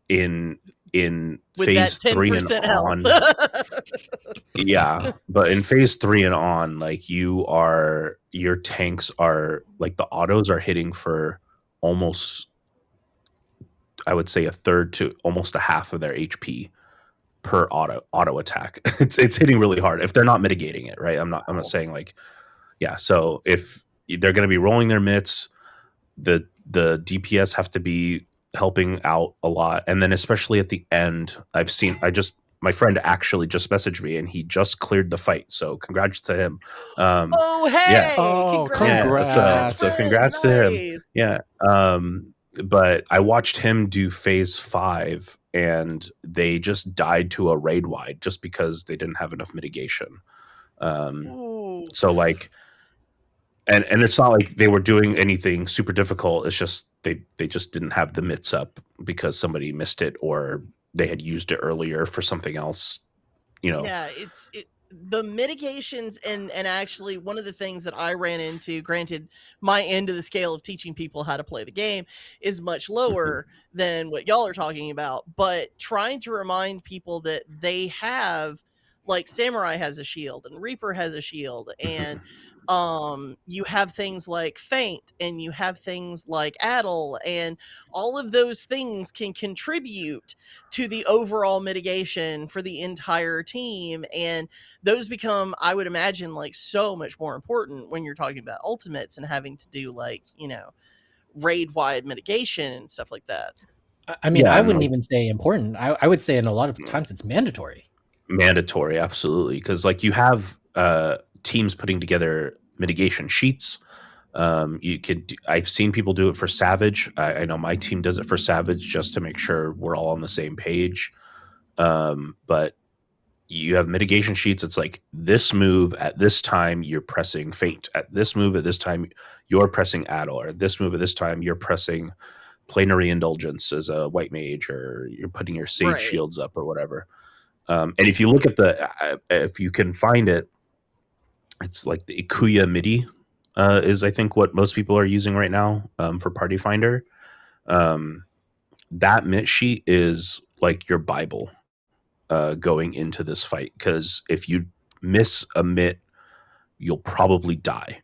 in With phase that 3 and 10% health. on, yeah, but in phase 3 and on, like your tanks are like the autos are hitting for almost, I would say, a third to almost a half of their HP per auto attack. It's hitting really hard if they're not mitigating it, right? I'm not saying like, yeah. So if they're going to be rolling their mitts, the DPS have to be helping out a lot, and then especially at the end, my friend actually just messaged me, and he just cleared the fight. So congrats to him. Oh hey! Yeah. Oh, congrats. So congrats to him. Yeah. But I watched him do phase 5, and they just died to a raid wide just because they didn't have enough mitigation. So like, and it's not like they were doing anything super difficult. It's just they just didn't have the mitts up because somebody missed it or they had used it earlier for something else. Yeah, the mitigations and actually one of the things that I ran into, granted my end of the scale of teaching people how to play the game is much lower than what y'all are talking about, but trying to remind people that they have, like, Samurai has a shield and Reaper has a shield, and you have things like Feint and you have things like Addle, and all of those things can contribute to the overall mitigation for the entire team, and those become, I would imagine, like so much more important when you're talking about ultimates and having to do like, raid wide mitigation and stuff like that. I mean, I wouldn't even say important. I would say in a lot of times it's mandatory. Mandatory, absolutely, because like you have teams putting together mitigation sheets. I've seen people do it for Savage. I know my team does it for Savage just to make sure we're all on the same page. But you have mitigation sheets. It's like this move at this time you're pressing Feint. At this move at this time you're pressing Addle. Or at this move at this time you're pressing Plenary Indulgence as a white mage, or you're putting your Sage shields up or whatever. And if you look at if you can find it, it's like the Ikuya MIDI is, I think, what most people are using right now for Party Finder. That MIT sheet is like your Bible going into this fight, because if you miss a MIT, you'll probably die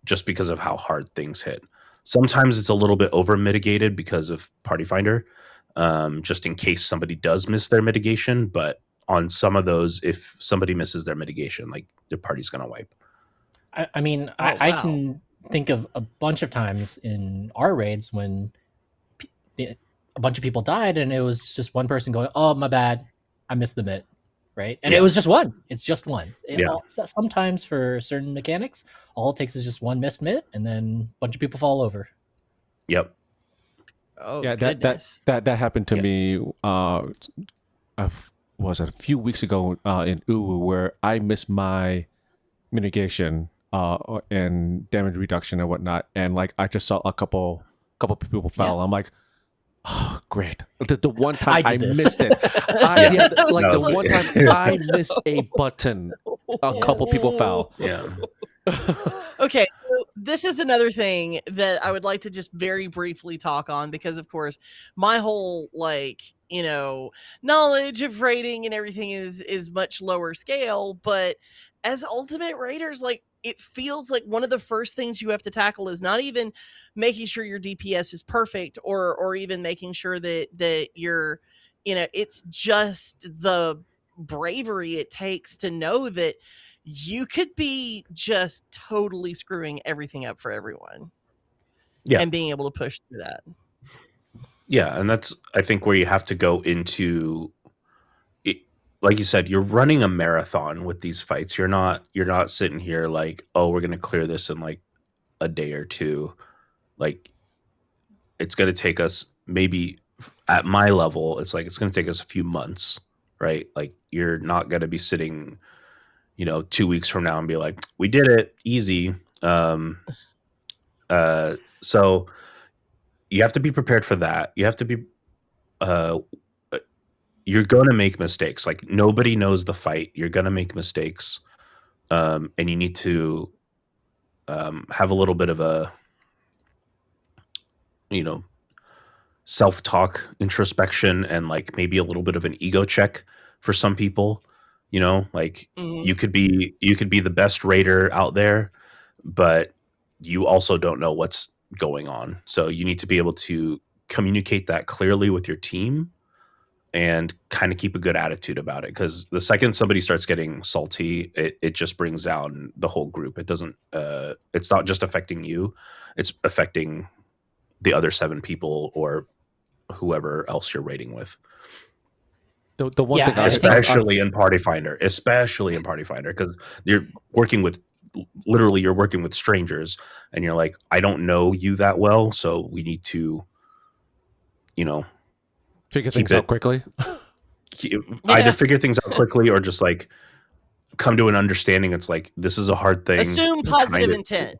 just because of how hard things hit. Sometimes it's a little bit over mitigated because of Party Finder, just in case somebody does miss their mitigation. But on some of those, if somebody misses their mitigation, like the party's going to wipe. I mean, I can think of a bunch of times in our raids when a bunch of people died and it was just one person going, "Oh, my bad, I missed the mitt," right? And it was just one. It's just one. Sometimes for certain mechanics, all it takes is just one missed mitt, and then a bunch of people fall over. Yep. Oh, yeah, goodness. that happened to me. Was a few weeks ago in Uwu, where I missed my mitigation and damage reduction and whatnot, and like I just saw a couple people fell. I'm like, oh, great! The one time I missed it, the one time I missed a button a couple people foul. Yeah. Okay, so this is another thing that I would like to just very briefly talk on because, of course, my whole knowledge of raiding and everything is much lower scale. But as ultimate raiders, like it feels like one of the first things you have to tackle is not even making sure your DPS is perfect, or even making sure that you're, it's just the bravery it takes to know that you could be just totally screwing everything up for everyone. Yeah. And being able to push through that. Yeah, and that's, I think, where you have to go into it. Like you said, you're running a marathon with these fights. You're not sitting here like, oh, we're going to clear this in like a day or two. Like, it's going to take us, maybe at my level, it's like it's going to take us a few months, right? Like, you're not going to be sitting 2 weeks from now and be like, we did it, easy. So you have to be prepared for that. You have to be, you're going to make mistakes. Like, nobody knows the fight. You're going to make mistakes. And you need to have a little bit of a, self-talk, introspection, and like maybe a little bit of an ego check for some people. Like you could be the best raider out there, but you also don't know what's going on. So you need to be able to communicate that clearly with your team and kind of keep a good attitude about it. Because the second somebody starts getting salty, it just brings down the whole group. It doesn't, it's not just affecting you, it's affecting the other 7 people or whoever else you're raiding with. The one thing, especially in Party Finder, because you're working with strangers, and you're like, I don't know you that well, so we need to, figure things out quickly. Either figure things out quickly or just like come to an understanding. It's like, this is a hard thing. Assume positive intent.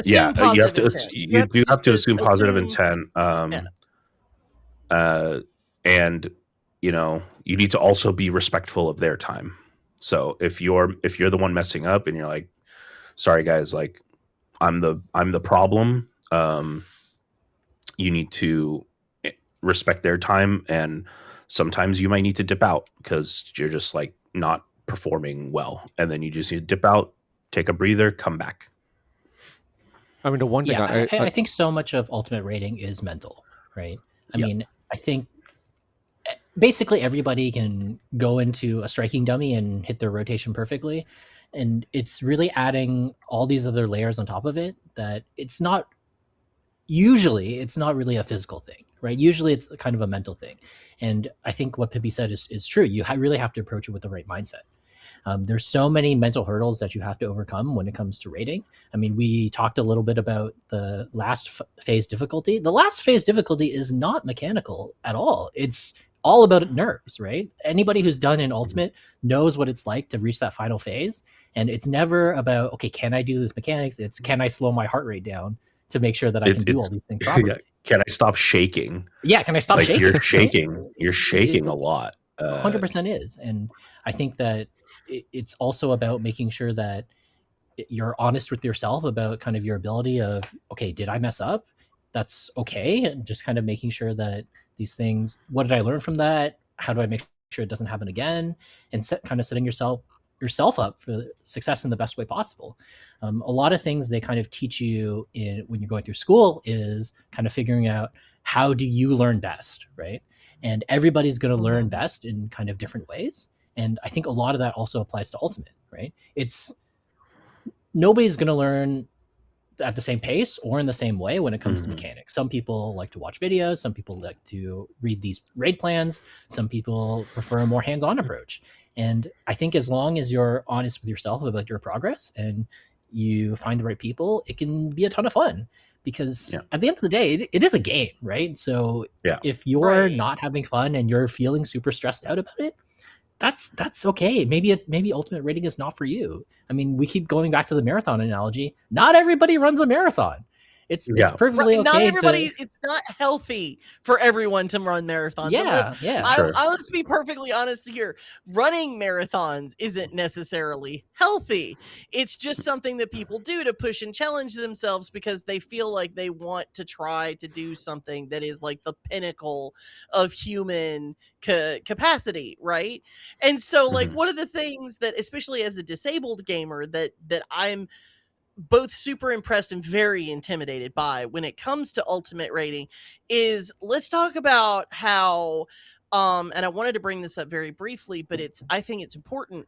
You have to assume positive intent. And you need to also be respectful of their time. So if you're the one messing up and you're like, sorry guys, like I'm the problem, you need to respect their time, and sometimes you might need to dip out because you're just like not performing well, and then you just need to dip out, take a breather, come back. I mean, the one thing I think so much of ultimate rating is mental, right? I mean, I think basically everybody can go into a striking dummy and hit their rotation perfectly. And it's really adding all these other layers on top of it that it's not really a physical thing, right? Usually it's kind of a mental thing. And I think what Pimpy said is true. You really have to approach it with the right mindset. There's so many mental hurdles that you have to overcome when it comes to rating. I mean, we talked a little bit about the last phase difficulty. The last phase difficulty is not mechanical at all. It's all about nerves, right? Anybody who's done an ultimate knows what it's like to reach that final phase. And it's never about, okay, can I do this mechanics? It's, can I slow my heart rate down to make sure that I can do all these things properly? Yeah. Can I stop shaking? Yeah, can I stop shaking? You're shaking. You're shaking a lot. 100% is. And I think that it's also about making sure that you're honest with yourself about kind of your ability of, okay, did I mess up? That's okay. And just kind of making sure that these things, what did I learn from that? How do I make sure it doesn't happen again? And kind of setting yourself up for success in the best way possible. A lot of things they kind of teach you when you're going through school is kind of figuring out, how do you learn best, right? And everybody's going to learn best in kind of different ways. And I think a lot of that also applies to Ultimate, right? Nobody's going to learn at the same pace or in the same way when it comes to mechanics. Some people like to watch videos. Some people like to read these raid plans. Some people prefer a more hands-on approach. And I think as long as you're honest with yourself about your progress and you find the right people, it can be a ton of fun. Because at the end of the day, it is a game, right? So if you're not having fun and you're feeling super stressed out about it, that's okay. Maybe ultimate rating is not for you. I mean, we keep going back to the marathon analogy. Not everybody runs a marathon. It's Yeah. perfectly Not okay everybody. to. It's not healthy for everyone to run marathons. So Yeah. Sure. let's be perfectly honest here. Running marathons isn't necessarily healthy. It's just something that people do to push and challenge themselves because they feel like they want to try to do something that is like the pinnacle of human capacity, right? And so, like, Mhm. one of the things that, especially as a disabled gamer, that I'm both super impressed and very intimidated by when it comes to ultimate rating is, let's talk about how and I wanted to bring this up very briefly, but I think it's important.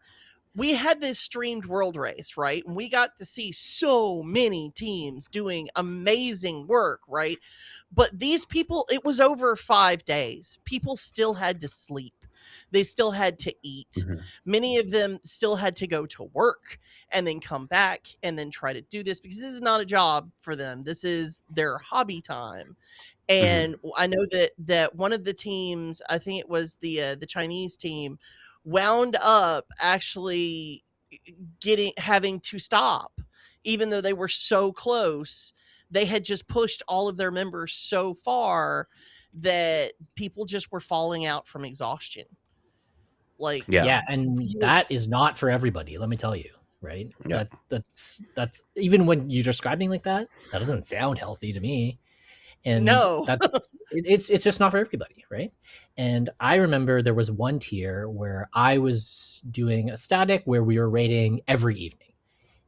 We had this streamed world race, right? And we got to see so many teams doing amazing work, right? But these people, it was over 5 days. People still had to sleep. They still had to eat. Mhm. Many of them still had to go to work and then come back and then try to do this, because this is not a job for them. This is their hobby time. And I know that one of the teams, I think it was the Chinese team, wound up actually having to stop, even though they were so close. They had just pushed all of their members so far that people just were falling out from exhaustion. Like, Yeah. Yeah, and you- that is not for everybody, let me tell you, right? Yeah. That's even when you're describing like that doesn't sound healthy to me. And No. it's just not for everybody, right? And I remember there was one tier where I was doing a static where we were raiding every evening.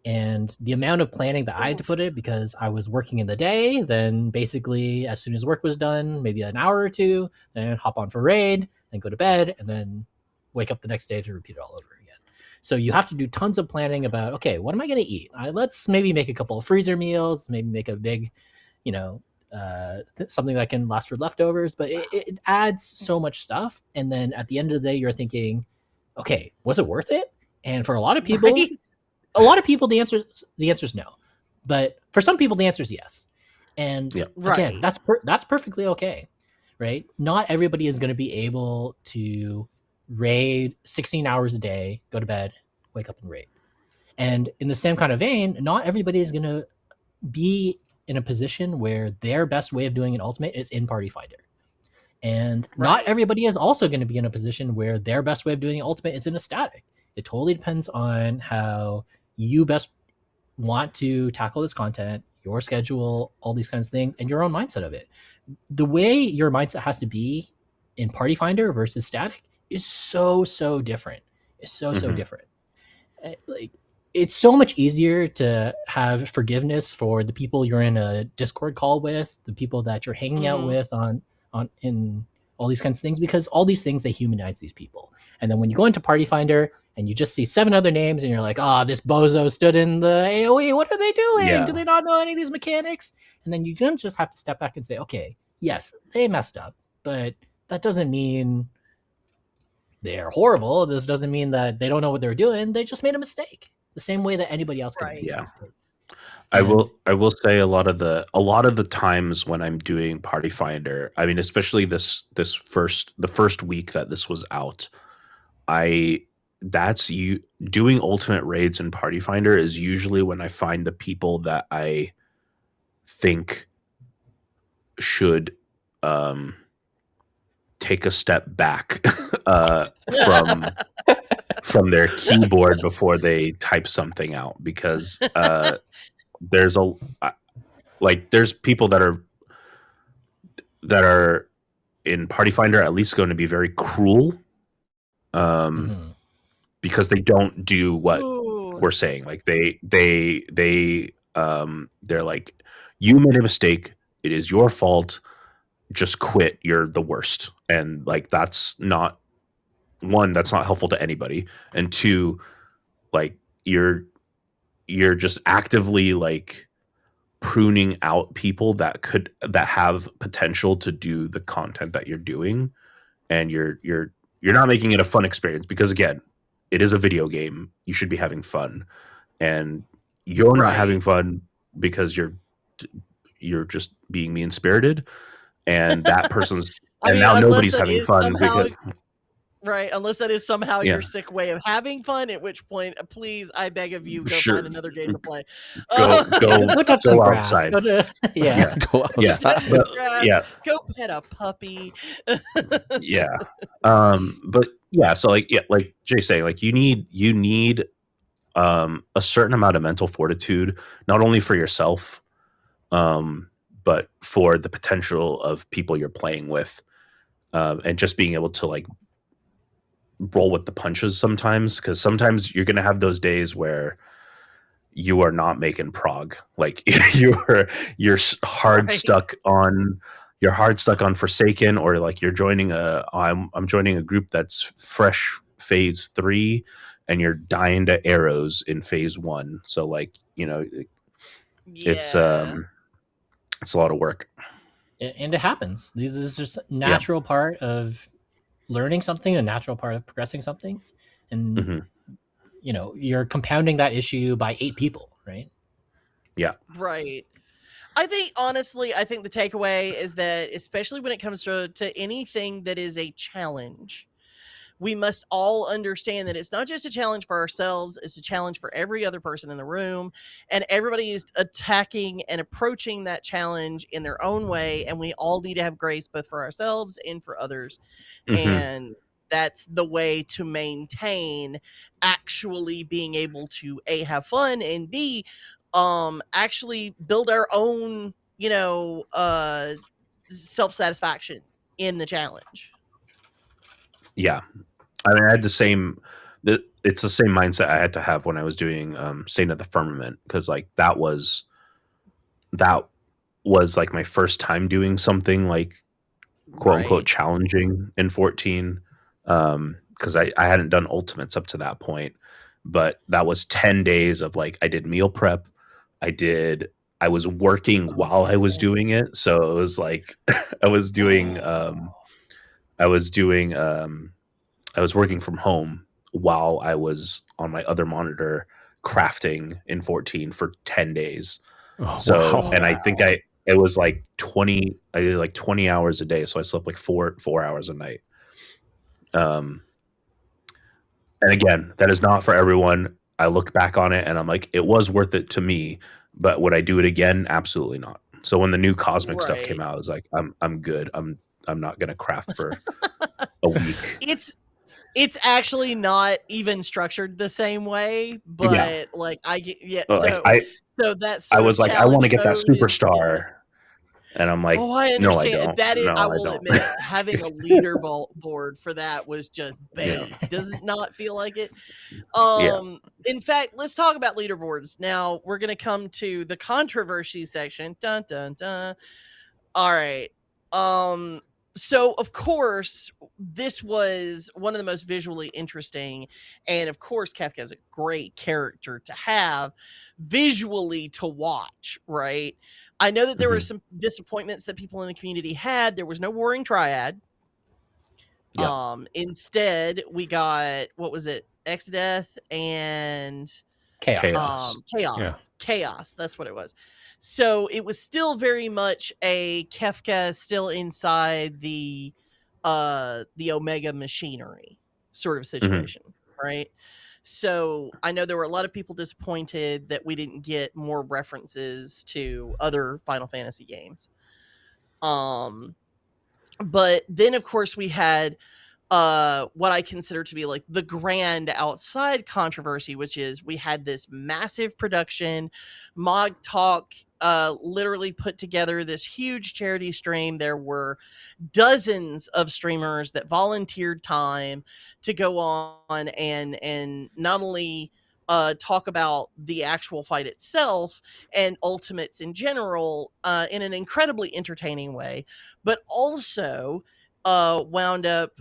And the amount of planning that I had to put it, because I was working in the day, then basically as soon as work was done, maybe an hour or two, then hop on for raid, then go to bed, and then wake up the next day to repeat it all over again. So you have to do tons of planning about, okay, what am I going to eat? Let's maybe make a couple of freezer meals, maybe make a big, something that can last for leftovers, but it adds so much stuff. And then at the end of the day, you're thinking, okay, was it worth it? And for a lot of people, Right? the answer is no. But for some people, the answer is yes. And Yeah. again, Right. that's perfectly okay, right? Not everybody is going to be able to raid 16 hours a day, go to bed, wake up and raid. And in the same kind of vein, not everybody is going to be in a position where their best way of doing an ultimate is in Party Finder. And not Right. everybody is also going to be in a position where their best way of doing an ultimate is in a static. It totally depends on how you best want to tackle this content, your schedule, all these kinds of things, and your own mindset of it. The way your mindset has to be in Party Finder versus static is so different. It's so different. Like, it's so much easier to have forgiveness for the people you're in a Discord call with, the people that you're hanging out with on in all these kinds of things, because all these things, they humanize these people. And then when you go into Party Finder and you just see 7 other names and you're like, oh, this bozo stood in the AoE, what are they doing? Yeah. Do they not know any of these mechanics? And then you just have to step back and say, okay, yes, they messed up, but that doesn't mean they're horrible. This doesn't mean that they don't know what they're doing. They just made a mistake, the same way that anybody else could Right. make a Yeah. mistake. I will say a lot of the times when I'm doing Party Finder, I mean, especially the first week that this was out, doing ultimate raids in Party Finder is usually when I find the people that I think should take a step back from their keyboard before they type something out, because there's people that are in Party Finder at least going to be very cruel, because they don't do what we're saying. Like they're like, you made a mistake, it is your fault, just quit, you're the worst. And like, that's not helpful to anybody, and 2, like, you're just actively like pruning out people that have potential to do the content that you're doing, and you're not making it a fun experience, because again, it is a video game, you should be having fun, and you're not having fun because you're just being mean-spirited, and that person's and now nobody's having fun because Right, unless that is somehow Yeah. your sick way of having fun, at which point, please, I beg of you, go Sure. find another game to play. Go Go touch some grass. outside. Go to, yeah. Go Yeah. outside. But, Grass, yeah. go pet a puppy. Yeah. But yeah, so like Jay saying, like you need a certain amount of mental fortitude, not only for yourself, but for the potential of people you're playing with, and just being able to like roll with the punches sometimes, because sometimes you're gonna have those days where you are not making prog, like you're hard Right. stuck on Forsaken, or like you're joining I'm joining a group that's fresh phase 3 and you're dying to arrows in phase 1, so like it's Yeah. it's a lot of work. And it happens. This is just a natural part of learning something, a natural part of progressing something. And, Mhm. You're compounding that issue by 8 people, right? Yeah. Right. I think, honestly, I think the takeaway is that, especially when it comes to anything that is a challenge, we must all understand that it's not just a challenge for ourselves, it's a challenge for every other person in the room. And everybody is attacking and approaching that challenge in their own way. And we all need to have grace both for ourselves and for others. Mhm. And that's the way to maintain actually being able to A, have fun, and B, actually build our own, self-satisfaction in the challenge. Yeah. I mean, I had it's the same mindset I had to have when I was doing Saint of the Firmament, because like that was like my first time doing something like quote unquote Right. challenging in 14, because I hadn't done ultimates up to that point, but that was 10 days of like I did meal prep, I was working while I was doing it, so it was like I was doing I was doing I was working from home while I was on my other monitor crafting in 14 for 10 days. Oh, So, wow. and I think it was like 20, I did like 20 hours a day. So I slept like four hours a night. And again, that is not for everyone. I look back on it and I'm like, it was worth it to me, but would I do it again? Absolutely not. So when the new cosmic stuff came Right. out, I was like, I'm good. I'm not going to craft for a week. It's actually not even structured the same way, but Yeah. like I get, yeah. Like So that I sort was of like, I want to challenge get that mode is, superstar. And I'm like, oh, I no, I understand. don't. That is, No, I I will don't. admit, having a leaderboard for that was just Yeah. bait. Does it not feel like it? Yeah. In fact, let's talk about leaderboards. Now we're gonna come to the controversy section. Dun dun dun. All right. So of course, this was one of the most visually interesting, and of course, Kefka's a great character to have visually to watch, right? I know that there were Mhm. some disappointments that people in the community had. There was no warring triad. Yeah. Instead, we got, what was it? Exdeath and Chaos. chaos, that's what it was. So it was still very much a Kefka still inside the Omega machinery sort of Mhm. situation, right? So I know there were a lot of people disappointed that we didn't get more references to other Final Fantasy games. But then of course we had what I consider to be like the grand outside controversy, which is we had this massive production. Mog Talk literally put together this huge charity stream. There were dozens of streamers that volunteered time to go on and not only talk about the actual fight itself and ultimates in general in an incredibly entertaining way, but also wound up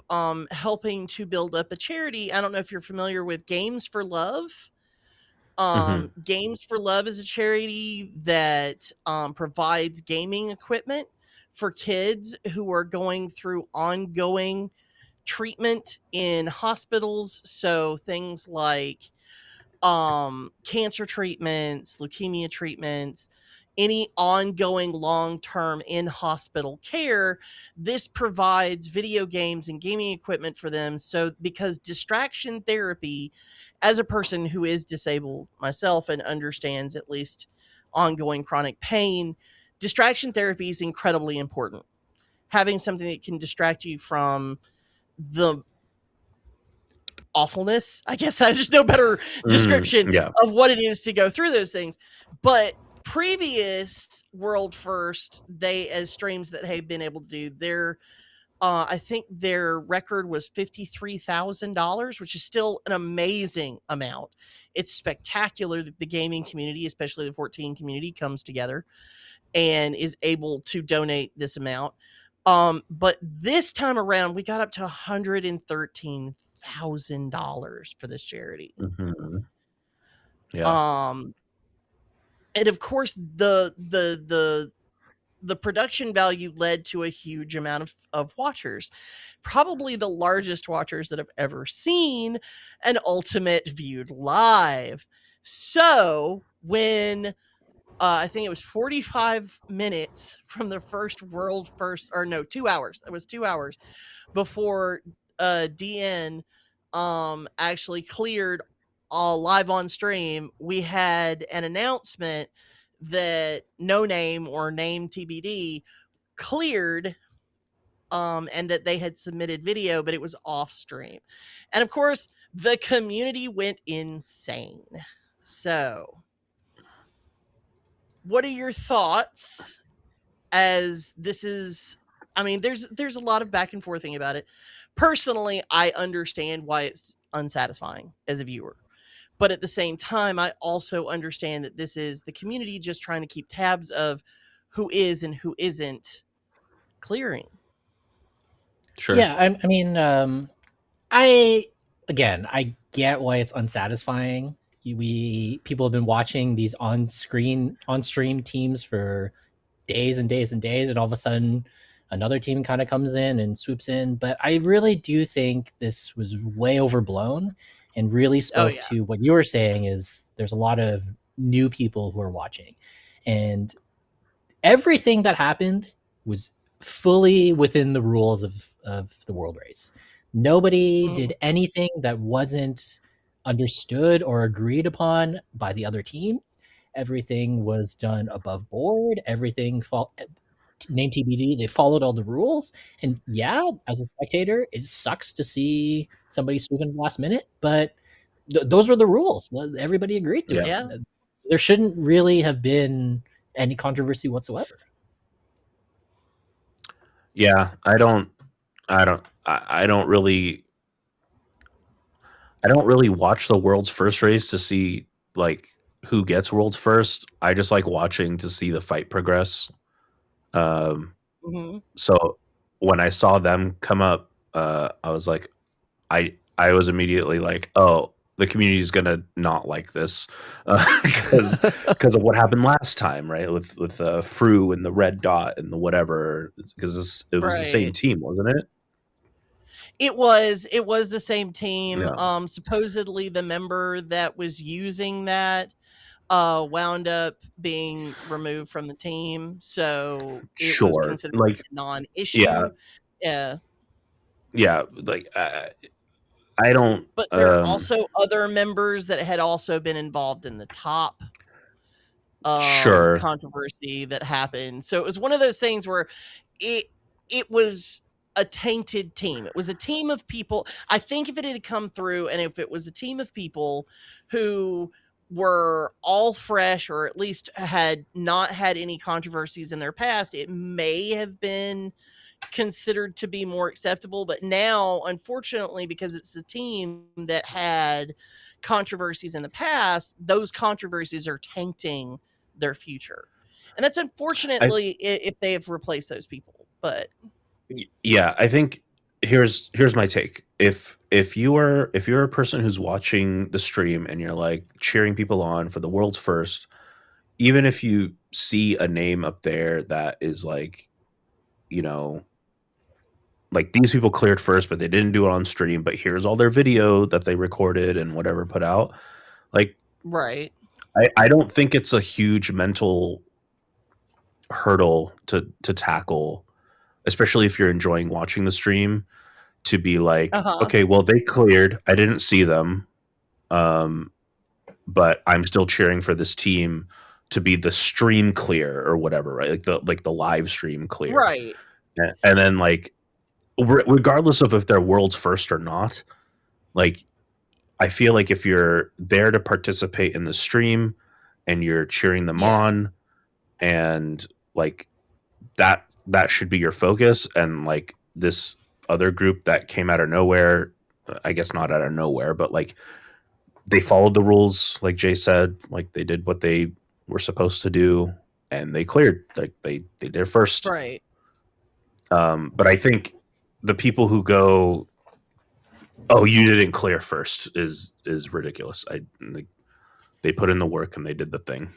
helping to build up a charity. I don't know if you're familiar with Games for Love. Mhm. Games for Love is a charity that provides gaming equipment for kids who are going through ongoing treatment in hospitals. So things like cancer treatments, leukemia treatments, any ongoing long-term in-hospital care, this provides video games and gaming equipment for them. So because distraction therapy, as a person who is disabled myself and understands at least ongoing chronic pain, distraction therapy is incredibly important. Having something that can distract you from the awfulness, I guess I just no better description Yeah. of what it is to go through those things. But previous world first, they as streams that have been able to do their I think their record was $53,000, which is still an amazing amount. It's spectacular that the gaming community, especially the 14 community, comes together and is able to donate this amount. But this time around, we got up to $113,000 for this charity. Mm-hmm. Yeah. And of course, the production value led to a huge amount of watchers, probably the largest watchers that I've ever seen an Ultimate viewed live. So when I think it was 45 minutes from the first world first, or no, 2 hours. It was 2 hours before DN actually cleared live on stream. We had an announcement that No Name or Name TBD cleared, and that they had submitted video, but it was off stream. And of course, the community went insane. So, what are your thoughts? As this is, I mean, there's a lot of back and forthing about it. Personally, I understand why it's unsatisfying as a viewer. But at the same time, I also understand that this is the community just trying to keep tabs of who is and who isn't clearing. Sure. Yeah, I mean, I get why it's unsatisfying. People have been watching these on stream teams for days and days and days, and all of a sudden another team kind of comes in and swoops in. But I really do think this was way overblown and really spoke to what you were saying, is there's a lot of new people who are watching, and everything that happened was fully within the rules of the world race. Nobody did anything that wasn't understood or agreed upon by the other teams. Everything was done above board. Everything name TBD. They followed all the rules. And yeah, as a spectator, it sucks to see somebody swoop in the last minute, but those were the rules. Everybody agreed to it. Yeah. There shouldn't really have been any controversy whatsoever. Yeah, I don't really watch the world's first race to see like who gets world's first. I just like watching to see the fight progress. So when I saw them come up, I was like, I was immediately like, oh, the community is gonna not like this because of what happened last time, right? With Fru and the red dot and the whatever, because it was the same team, wasn't it? It was the same team. Yeah. Supposedly the member that was using that wound up being removed from the team, so it was considered like a non-issue. Yeah. Like I don't. But there are also other members that had also been involved in the top controversy that happened. So it was one of those things where it was a tainted team. It was a team of people. I think if it had come through, and if it was a team of people who were all fresh, or at least had not had any controversies in their past, it may have been considered to be more acceptable. But now, unfortunately, because it's the team that had controversies in the past, those controversies are tainting their future, and that's unfortunately if they have replaced those people. But yeah, I think here's my take. If you're a person who's watching the stream and you're like cheering people on for the world's first, even if you see a name up there that is like, you know, like these people cleared first, but they didn't do it on stream, but here's all their video that they recorded and whatever put out. Like, right. I don't think it's a huge mental hurdle to tackle, especially if you're enjoying watching the stream, to be like, Uh-huh. okay, well, they cleared. I didn't see them. But I'm still cheering for this team to be the stream clear or whatever, right? Like the live stream clear. Right. And then like regardless of if they're world's first or not, like I feel like if you're there to participate in the stream and you're cheering them on, and like that should be your focus. And like this other group that came out of nowhere, I guess not out of nowhere, but like they followed the rules, like Jay said, like they did what they were supposed to do, and they cleared. Like they did it first. Right. But I think the people who go, "Oh, you didn't clear first," is ridiculous. They put in the work and they did the thing.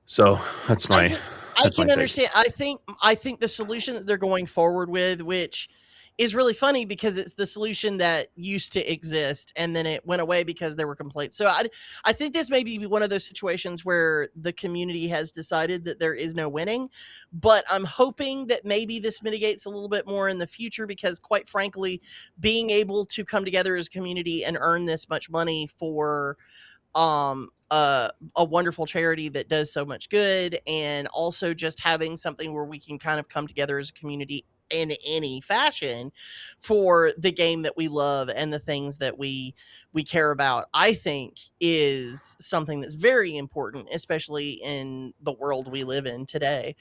So that's my. I can understand. I think the solution that they're going forward with, which is really funny because it's the solution that used to exist and then it went away because there were complaints. So I think this may be one of those situations where the community has decided that there is no winning, but I'm hoping that maybe this mitigates a little bit more in the future, because quite frankly, being able to come together as a community and earn this much money for a wonderful charity that does so much good, and also just having something where we can kind of come together as a community in any fashion for the game that we love and the things that we care about, I think is something that's very important, especially in the world we live in today.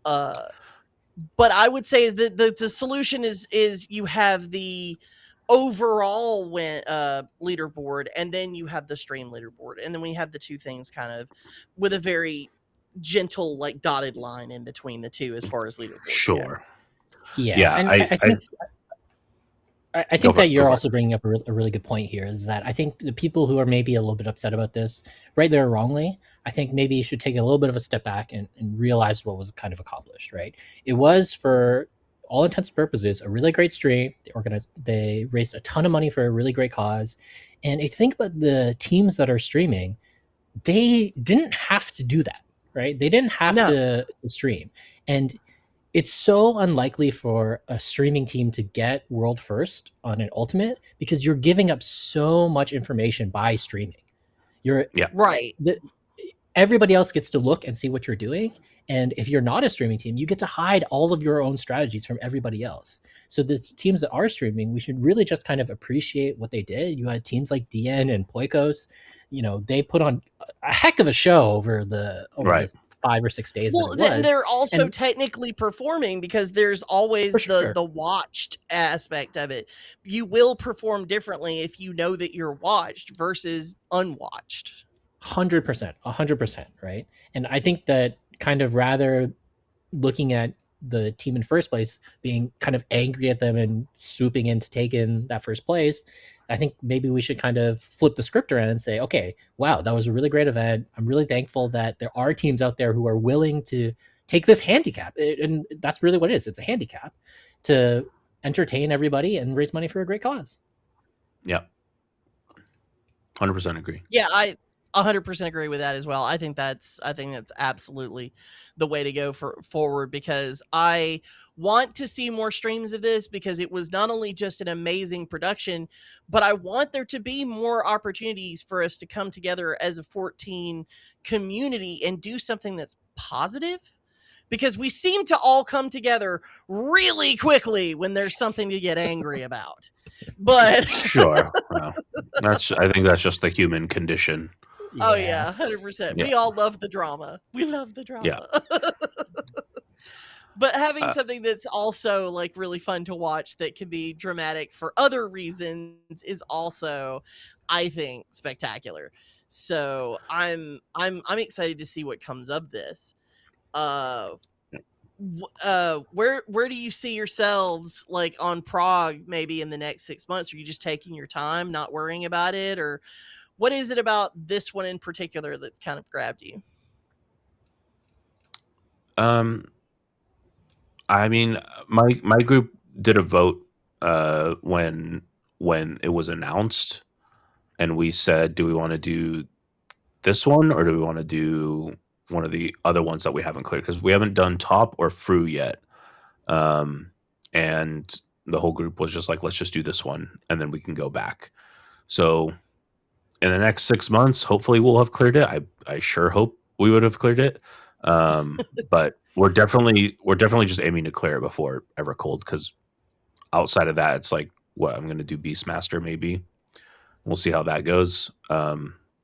But I would say that the solution is you have the overall leaderboard, and then you have the stream leaderboard, and then we have the two things kind of with a very gentle like dotted line in between the two as far as leaderboards Sure. go. Yeah, and I think that you're also bringing up a really good point here, is that I think the people who are maybe a little bit upset about this, right there or wrongly, I think maybe you should take a little bit of a step back and realize what was kind of accomplished, right? It was, for all intents and purposes, a really great stream. They raised a ton of money for a really great cause. And if you think about the teams that are streaming, they didn't have to do that, right? They didn't have to stream. And it's so unlikely for a streaming team to get world first on an ultimate, because you're giving up so much information by streaming. Right. Everybody else gets to look and see what you're doing. And if you're not a streaming team, you get to hide all of your own strategies from everybody else. So the teams that are streaming, we should really just kind of appreciate what they did. You had teams like DN and Poikos, they put on a heck of a show over the 5 or 6 days. Well, then they're also technically performing, because there's always the watched aspect of it. You will perform differently if you know that you're watched versus unwatched. 100%, right? And I think that kind of, rather looking at the team in first place being kind of angry at them and swooping in to take in that first place, I think maybe we should kind of flip the script around and say, okay, wow, that was a really great event. I'm really thankful that there are teams out there who are willing to take this handicap. And that's really what it is. It's a handicap to entertain everybody and raise money for a great cause. Yeah. 100% agree. Yeah, I 100% agree with that as well. I think that's absolutely the way to go forward, because I want to see more streams of this, because it was not only just an amazing production, but I want there to be more opportunities for us to come together as a 14 community and do something that's positive, because we seem to all come together really quickly when there's something to get angry about. But sure. Well, I think that's just the human condition. Oh yeah, 100%. We all love the drama. We love the drama. Yeah. But having something that's also like really fun to watch that can be dramatic for other reasons is also, I think, spectacular. So I'm excited to see what comes of this. Where do you see yourselves like on Prague maybe in the next 6 months? Are you just taking your time, not worrying about it, or what is it about this one in particular that's kind of grabbed you? I mean, my group did a vote when it was announced, and we said, do we want to do this one or do we want to do one of the other ones that we haven't cleared, because we haven't done top or Fru yet. And the whole group was just like, let's just do this one and then we can go back. So in the next 6 months, hopefully we'll have cleared it. I sure hope we would have cleared it. But we're definitely just aiming to clear it before Evercold, because outside of that, it's like, what, I'm going to do Beastmaster maybe. We'll see how that goes.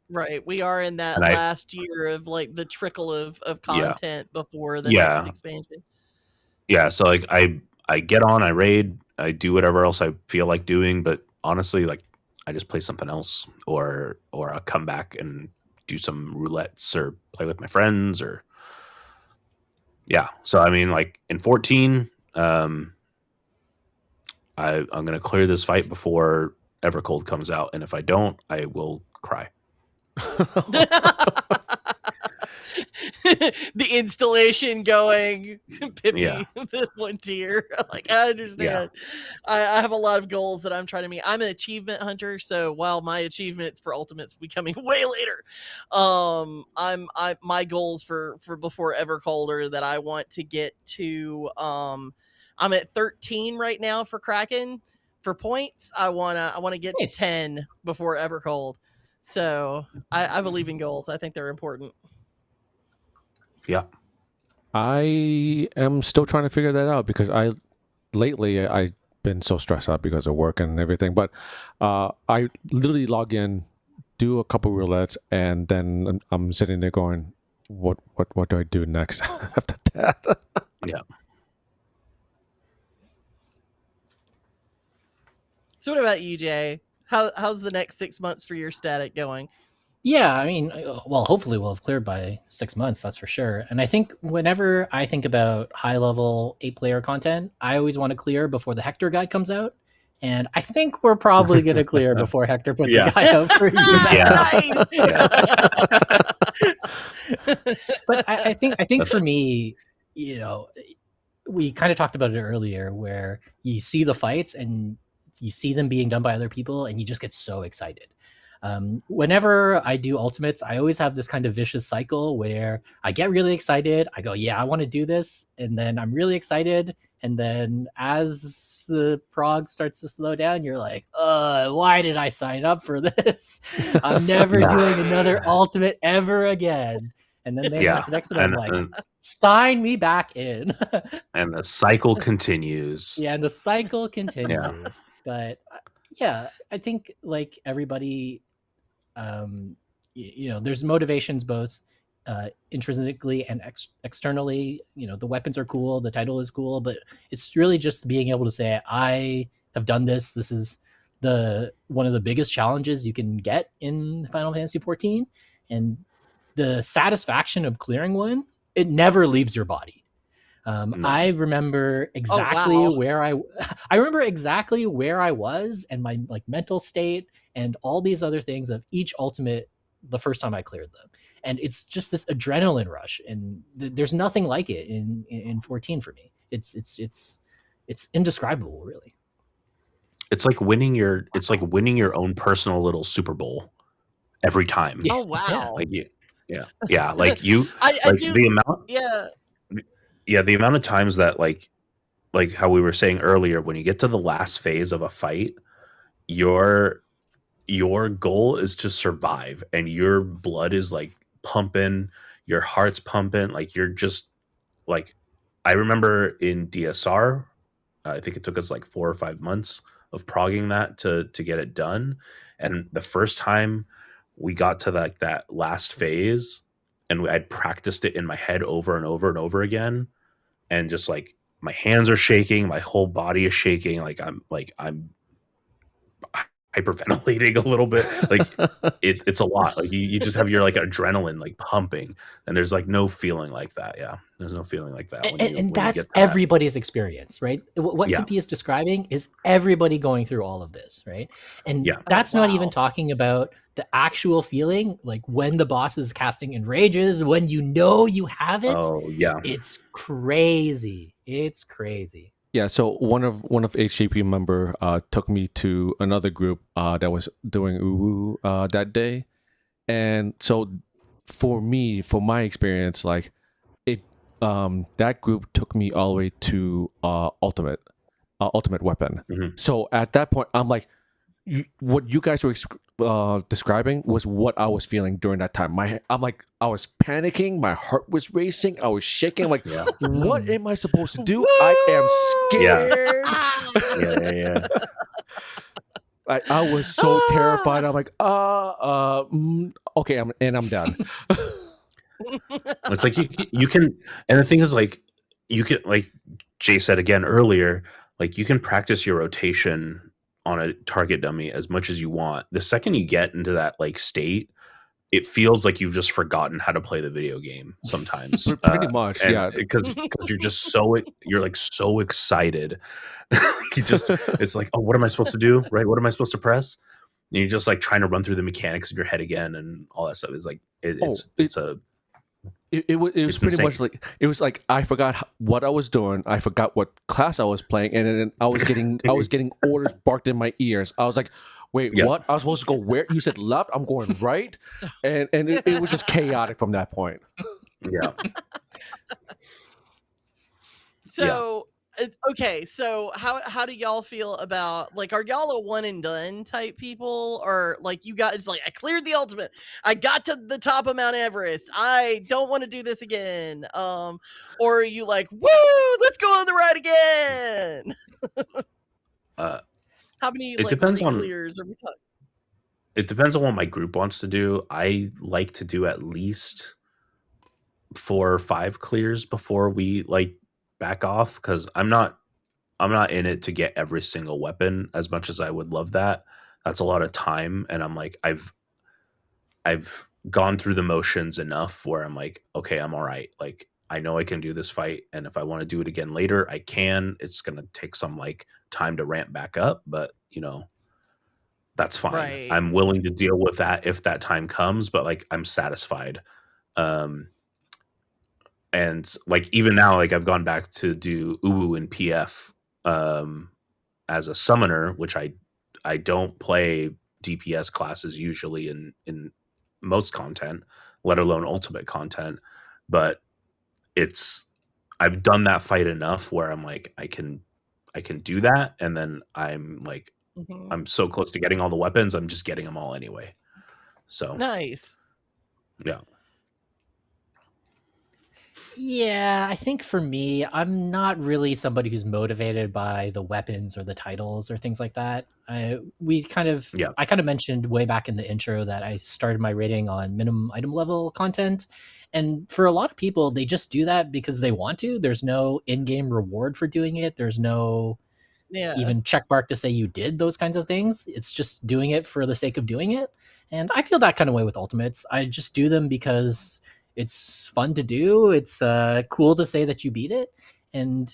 Right. We are in that And last year of like the trickle of content before the Yeah. next expansion. Yeah, so like I get on, I raid, I do whatever else I feel like doing, but honestly, like I just play something else, or I'll come back and do some roulettes or play with my friends, or yeah. So I mean, like in 14, I'm gonna clear this fight before Evercold comes out, and if I don't, I will cry. The installation going, Pimpy, Yeah. the one tier. Like, I understand. I have a lot of goals that I'm trying to meet. I'm an achievement hunter, so while my achievements for ultimates will be coming way later, my goals for before Evercold are that I want to get to I'm at 13 right now for Kraken. For points, I wanna get Nice. to 10 before Evercold. So I believe in goals. I think they're important. Yeah. I am still trying to figure that out because lately I've been so stressed out because of work and everything. But I literally log in, do a couple roulettes, and then I'm sitting there going, "What do I do next after that?" Yeah. So what about you, Jay? How's the next 6 months for your static going? Yeah, I mean, well, hopefully we'll have cleared by 6 months, that's for sure. And I think whenever I think about high level 8-player content, I always want to clear before the Hector guide comes out. And I think we're probably going to clear before Hector puts a guide out for you. But I think for me, you know, we kind of talked about it earlier, where you see the fights and you see them being done by other people and you just get so excited. Whenever I do ultimates, I always have this kind of vicious cycle where I get really excited. I go, yeah, I want to do this. And then I'm really excited. And then as the prog starts to slow down, you're like, why did I sign up for this? I'm never doing another ultimate ever again. And then they announce the next one. I'm like, sign me back in. And the cycle continues. Yeah, and the cycle continues. Yeah. But yeah, I think like everybody, you know, there's motivations both intrinsically and externally. You know, the weapons are cool, the title is cool, but it's really just being able to say, I have done this. This is one of the biggest challenges you can get in Final Fantasy XIV, and the satisfaction of clearing one, it never leaves your body. I remember exactly where I remember exactly where I was and my like mental state and all these other things of each ultimate the first time I cleared them. And it's just this adrenaline rush, and there's nothing like it in 14 for me. It's indescribable, really. It's like winning your own personal little Super Bowl every time. Oh wow. Like yeah, like you I like do, the amount the amount of times that like how we were saying earlier, when you get to the last phase of a fight, your goal is to survive, and your blood is like pumping, your heart's pumping, like you're just like, I remember in DSR, I think it took us like 4 or 5 months of progging that to get it done. And the first time we got to like that last phase, and I'd practiced it in my head over and over and over again, and just like my hands are shaking, my whole body is shaking, like I'm hyperventilating a little bit, like it's a lot. Like you just have your like adrenaline like pumping, and there's like no feeling like that. Yeah, there's no feeling like that. And that's everybody's experience, right? What Pimpy is describing is everybody going through all of this, right? And that's not even talking about the actual feeling, like when the boss is casting enrages, when you know you have it. Oh yeah, it's crazy. It's crazy. Yeah, so one of HGP member took me to another group that was doing Uwu that day, and so for me, for my experience, like it, that group took me all the way to ultimate weapon. Mhm. So at that point, I'm like, what you guys were describing was what I was feeling during that time. I'm like, I was panicking, my heart was racing, I was shaking. I'm like, Yeah. what am I supposed to do? Woo! I am Yeah. scared. Yeah. I was so terrified. I'm like, okay, I'm done. It's like you can, and the thing is, like, you can, like Jay said again earlier, like you can practice your rotation on a target dummy as much as you want. The second you get into that like state, it feels like you've just forgotten how to play the video game sometimes. Pretty much, and yeah. because you're just you're like so excited. It's like, oh, what am I supposed to do? Right? What am I supposed to press? And you're just like trying to run through the mechanics in your head again, and all that stuff is like It was was pretty much like, it was like I forgot what I was doing. I forgot what class I was playing, and then I was getting orders barked in my ears. I was like, wait, Yeah. what? I was supposed to go where? You said left. I'm going right, and it was just chaotic from that point. Yeah. So okay, so how do y'all feel about, like, are y'all a one and done type people, or like you guys like, I cleared the ultimate, I got to the top of Mount Everest, I don't want to do this again, or are you like, woo, let's go on the ride again? How many It depends on clears are we talking? it depends on what my group wants to do. I like to do at least 4 or 5 clears before we like back off, because I'm not in it to get every single weapon as much as I would love that. That's a lot of time, and I'm like, I've gone through the motions enough where I'm like, okay, I'm all right. Like, I know I can do this fight, and if I want to do it again later, I can. It's going to take some like time to ramp back up, but that's fine. Right. I'm willing to deal with that if that time comes, but like I'm satisfied. And like even now, like I've gone back to do Uwu and PF as a summoner, which I don't play DPS classes usually in most content, let alone ultimate content. But I've done that fight enough where I'm like, I can do that, and then I'm like, I'm so close to getting all the weapons, I'm just getting them all anyway. So Nice. yeah. Yeah, I think for me, I'm not really somebody who's motivated by the weapons or the titles or things like that. I kind of mentioned way back in the intro that I started my rating on minimum item level content. And for a lot of people, they just do that because they want to. There's no in-game reward for doing it. There's no even check mark to say you did those kinds of things. It's just doing it for the sake of doing it. And I feel that kind of way with ultimates. I just do them because it's fun to do. It's cool to say that you beat it. And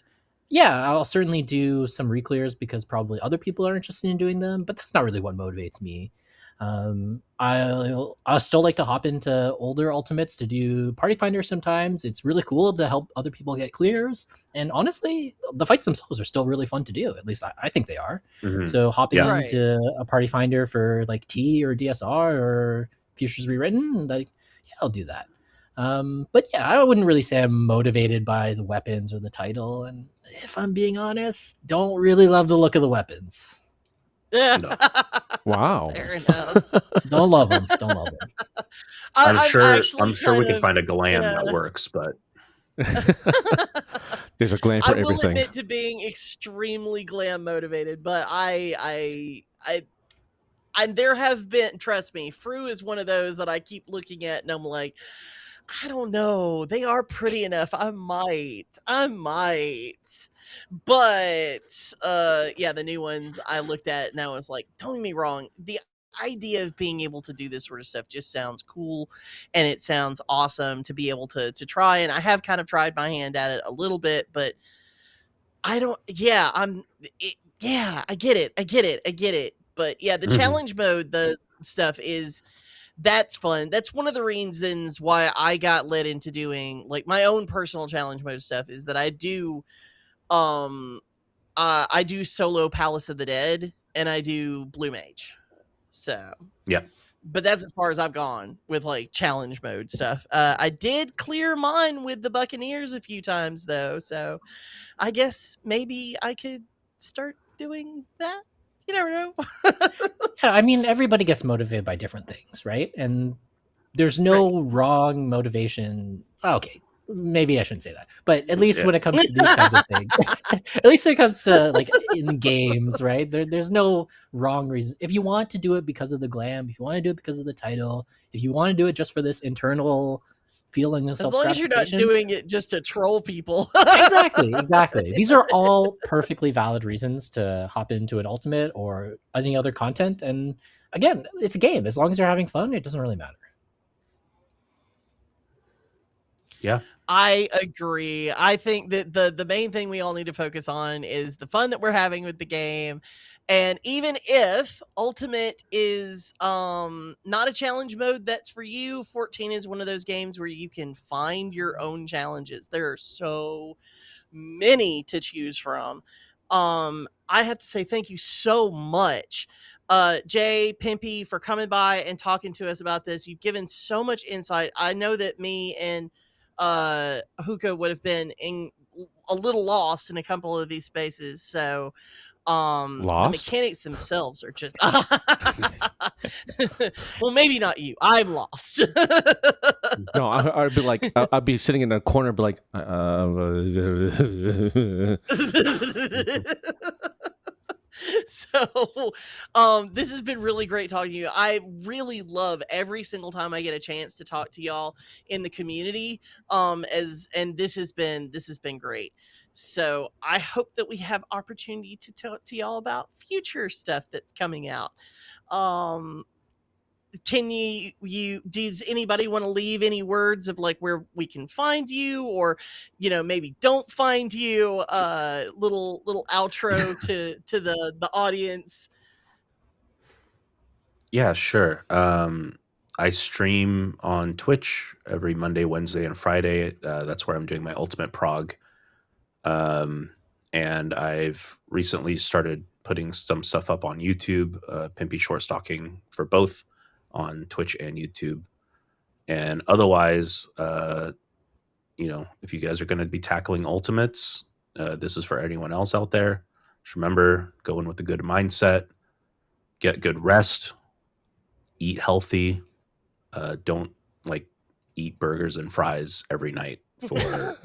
yeah, I'll certainly do some reclears because probably other people are interested in doing them, but that's not really what motivates me. I'll still like to hop into older ultimates to do Party Finder sometimes. It's really cool to help other people get clears. And honestly, the fights themselves are still really fun to do. At least I think they are. Mhm. So hopping Yeah. into a Party Finder for like T or DSR or Futures Rewritten, like, yeah, I'll do that. But yeah, I wouldn't really say I'm motivated by the weapons or the title. And if I'm being honest, don't really love the look of the weapons. No. Wow. Fair enough. Don't love them. Don't love them. I'm sure we can can find a glam that works, but There's a glam for I will everything. admit to being extremely glam motivated, but I there have been, trust me, Fru is one of those that I keep looking at and I'm like, I don't know. They are pretty enough. I might. But yeah, the new ones I looked at and I was like, don't get me wrong, the idea of being able to do this sort of stuff just sounds cool, and it sounds awesome to be able to try. And I have kind of tried my hand at it a little bit, but I don't. Yeah, I get it. But yeah, the Mhm. challenge mode, the stuff that's fun. That's one of the reasons why I got led into doing like my own personal challenge mode stuff, is that I do solo Palace of the Dead and I do Blue Mage. So Yeah. but that's as far as I've gone with like challenge mode stuff. I did clear mine with the Buccaneers a few times though, so I guess maybe I could start doing that. You never know. Yeah, I mean, everybody gets motivated by different things, right? And there's no wrong motivation. Okay, maybe I shouldn't say that, but at least when it comes to these kinds of things, at least when it comes to like in games, right? There's no wrong reason. If you want to do it because of the glam, if you want to do it because of the title, if you want to do it just for this internal feeling of As long as you're not self-gratification, doing it just to troll people. exactly. These are all perfectly valid reasons to hop into an ultimate or any other content. And again, it's a game. As long as you're having fun, it doesn't really matter. Yeah. I agree. I think that the main thing we all need to focus on is the fun that we're having with the game. And even if Ultimate is not a challenge mode that's for you, 14 is one of those games where you can find your own challenges. There are so many to choose from. I have to say thank you so much, Jay, Pimpy, for coming by and talking to us about this. You've given so much insight. I know that me and Houka would have been a little lost in a couple of these spaces. So the Lost? mechanics themselves are just well, maybe not you. I'm lost. No, I'd be like, I'd be sitting in a corner, and be like, So this has been really great talking to you. I really love every single time I get a chance to talk to y'all in the community. And this has been great. So I hope that we have opportunity to talk to y'all about future stuff that's coming out. Can does anybody want to leave any words of like where we can find you, or maybe don't find you, little outro to the audience? Yeah, sure. I stream on Twitch every Monday, Wednesday, and Friday. That's where I'm doing my Ultimate Prog. And I've recently started putting some stuff up on YouTube, Pimpy Shortstocking for both on Twitch and YouTube. And otherwise, if you guys are going to be tackling Ultimates, this is for anyone else out there. Just remember, go in with a good mindset, get good rest, eat healthy. Don't eat burgers and fries every night for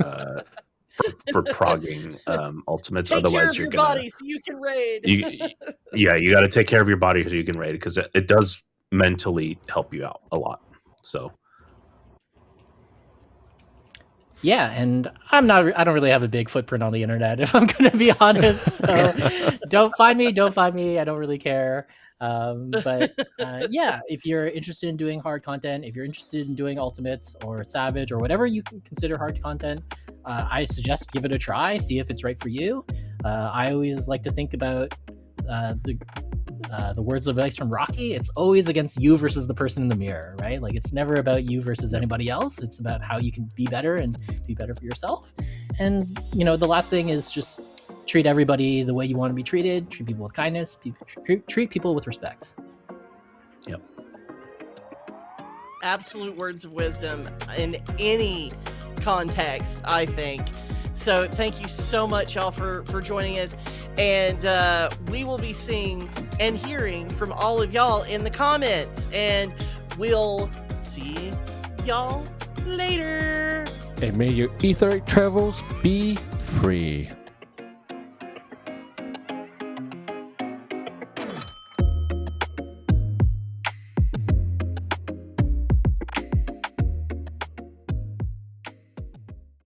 progging ultimates. Take Otherwise, care of you're your gonna body so you can raid. you got to take care of your body so you can raid, because it does mentally help you out a lot. So yeah, and I don't really have a big footprint on the internet, if I'm going to be honest. So don't find me. I don't really care. But yeah, if you're interested in doing hard content, if you're interested in doing ultimates or savage or whatever you can consider hard content, I suggest give it a try, see if it's right for you. I always like to think about the words of advice from Rocky. It's always against you versus the person in the mirror, right? Like, it's never about you versus anybody else. It's about how you can be better and be better for yourself. And the last thing is just treat everybody the way you want to be treated. Treat people with kindness. Treat people with respect. Yep. Absolute words of wisdom in any context, I think. So thank you so much, y'all, for joining us. And we will be seeing and hearing from all of y'all in the comments. And we'll see y'all later. And may your etheric travels be free.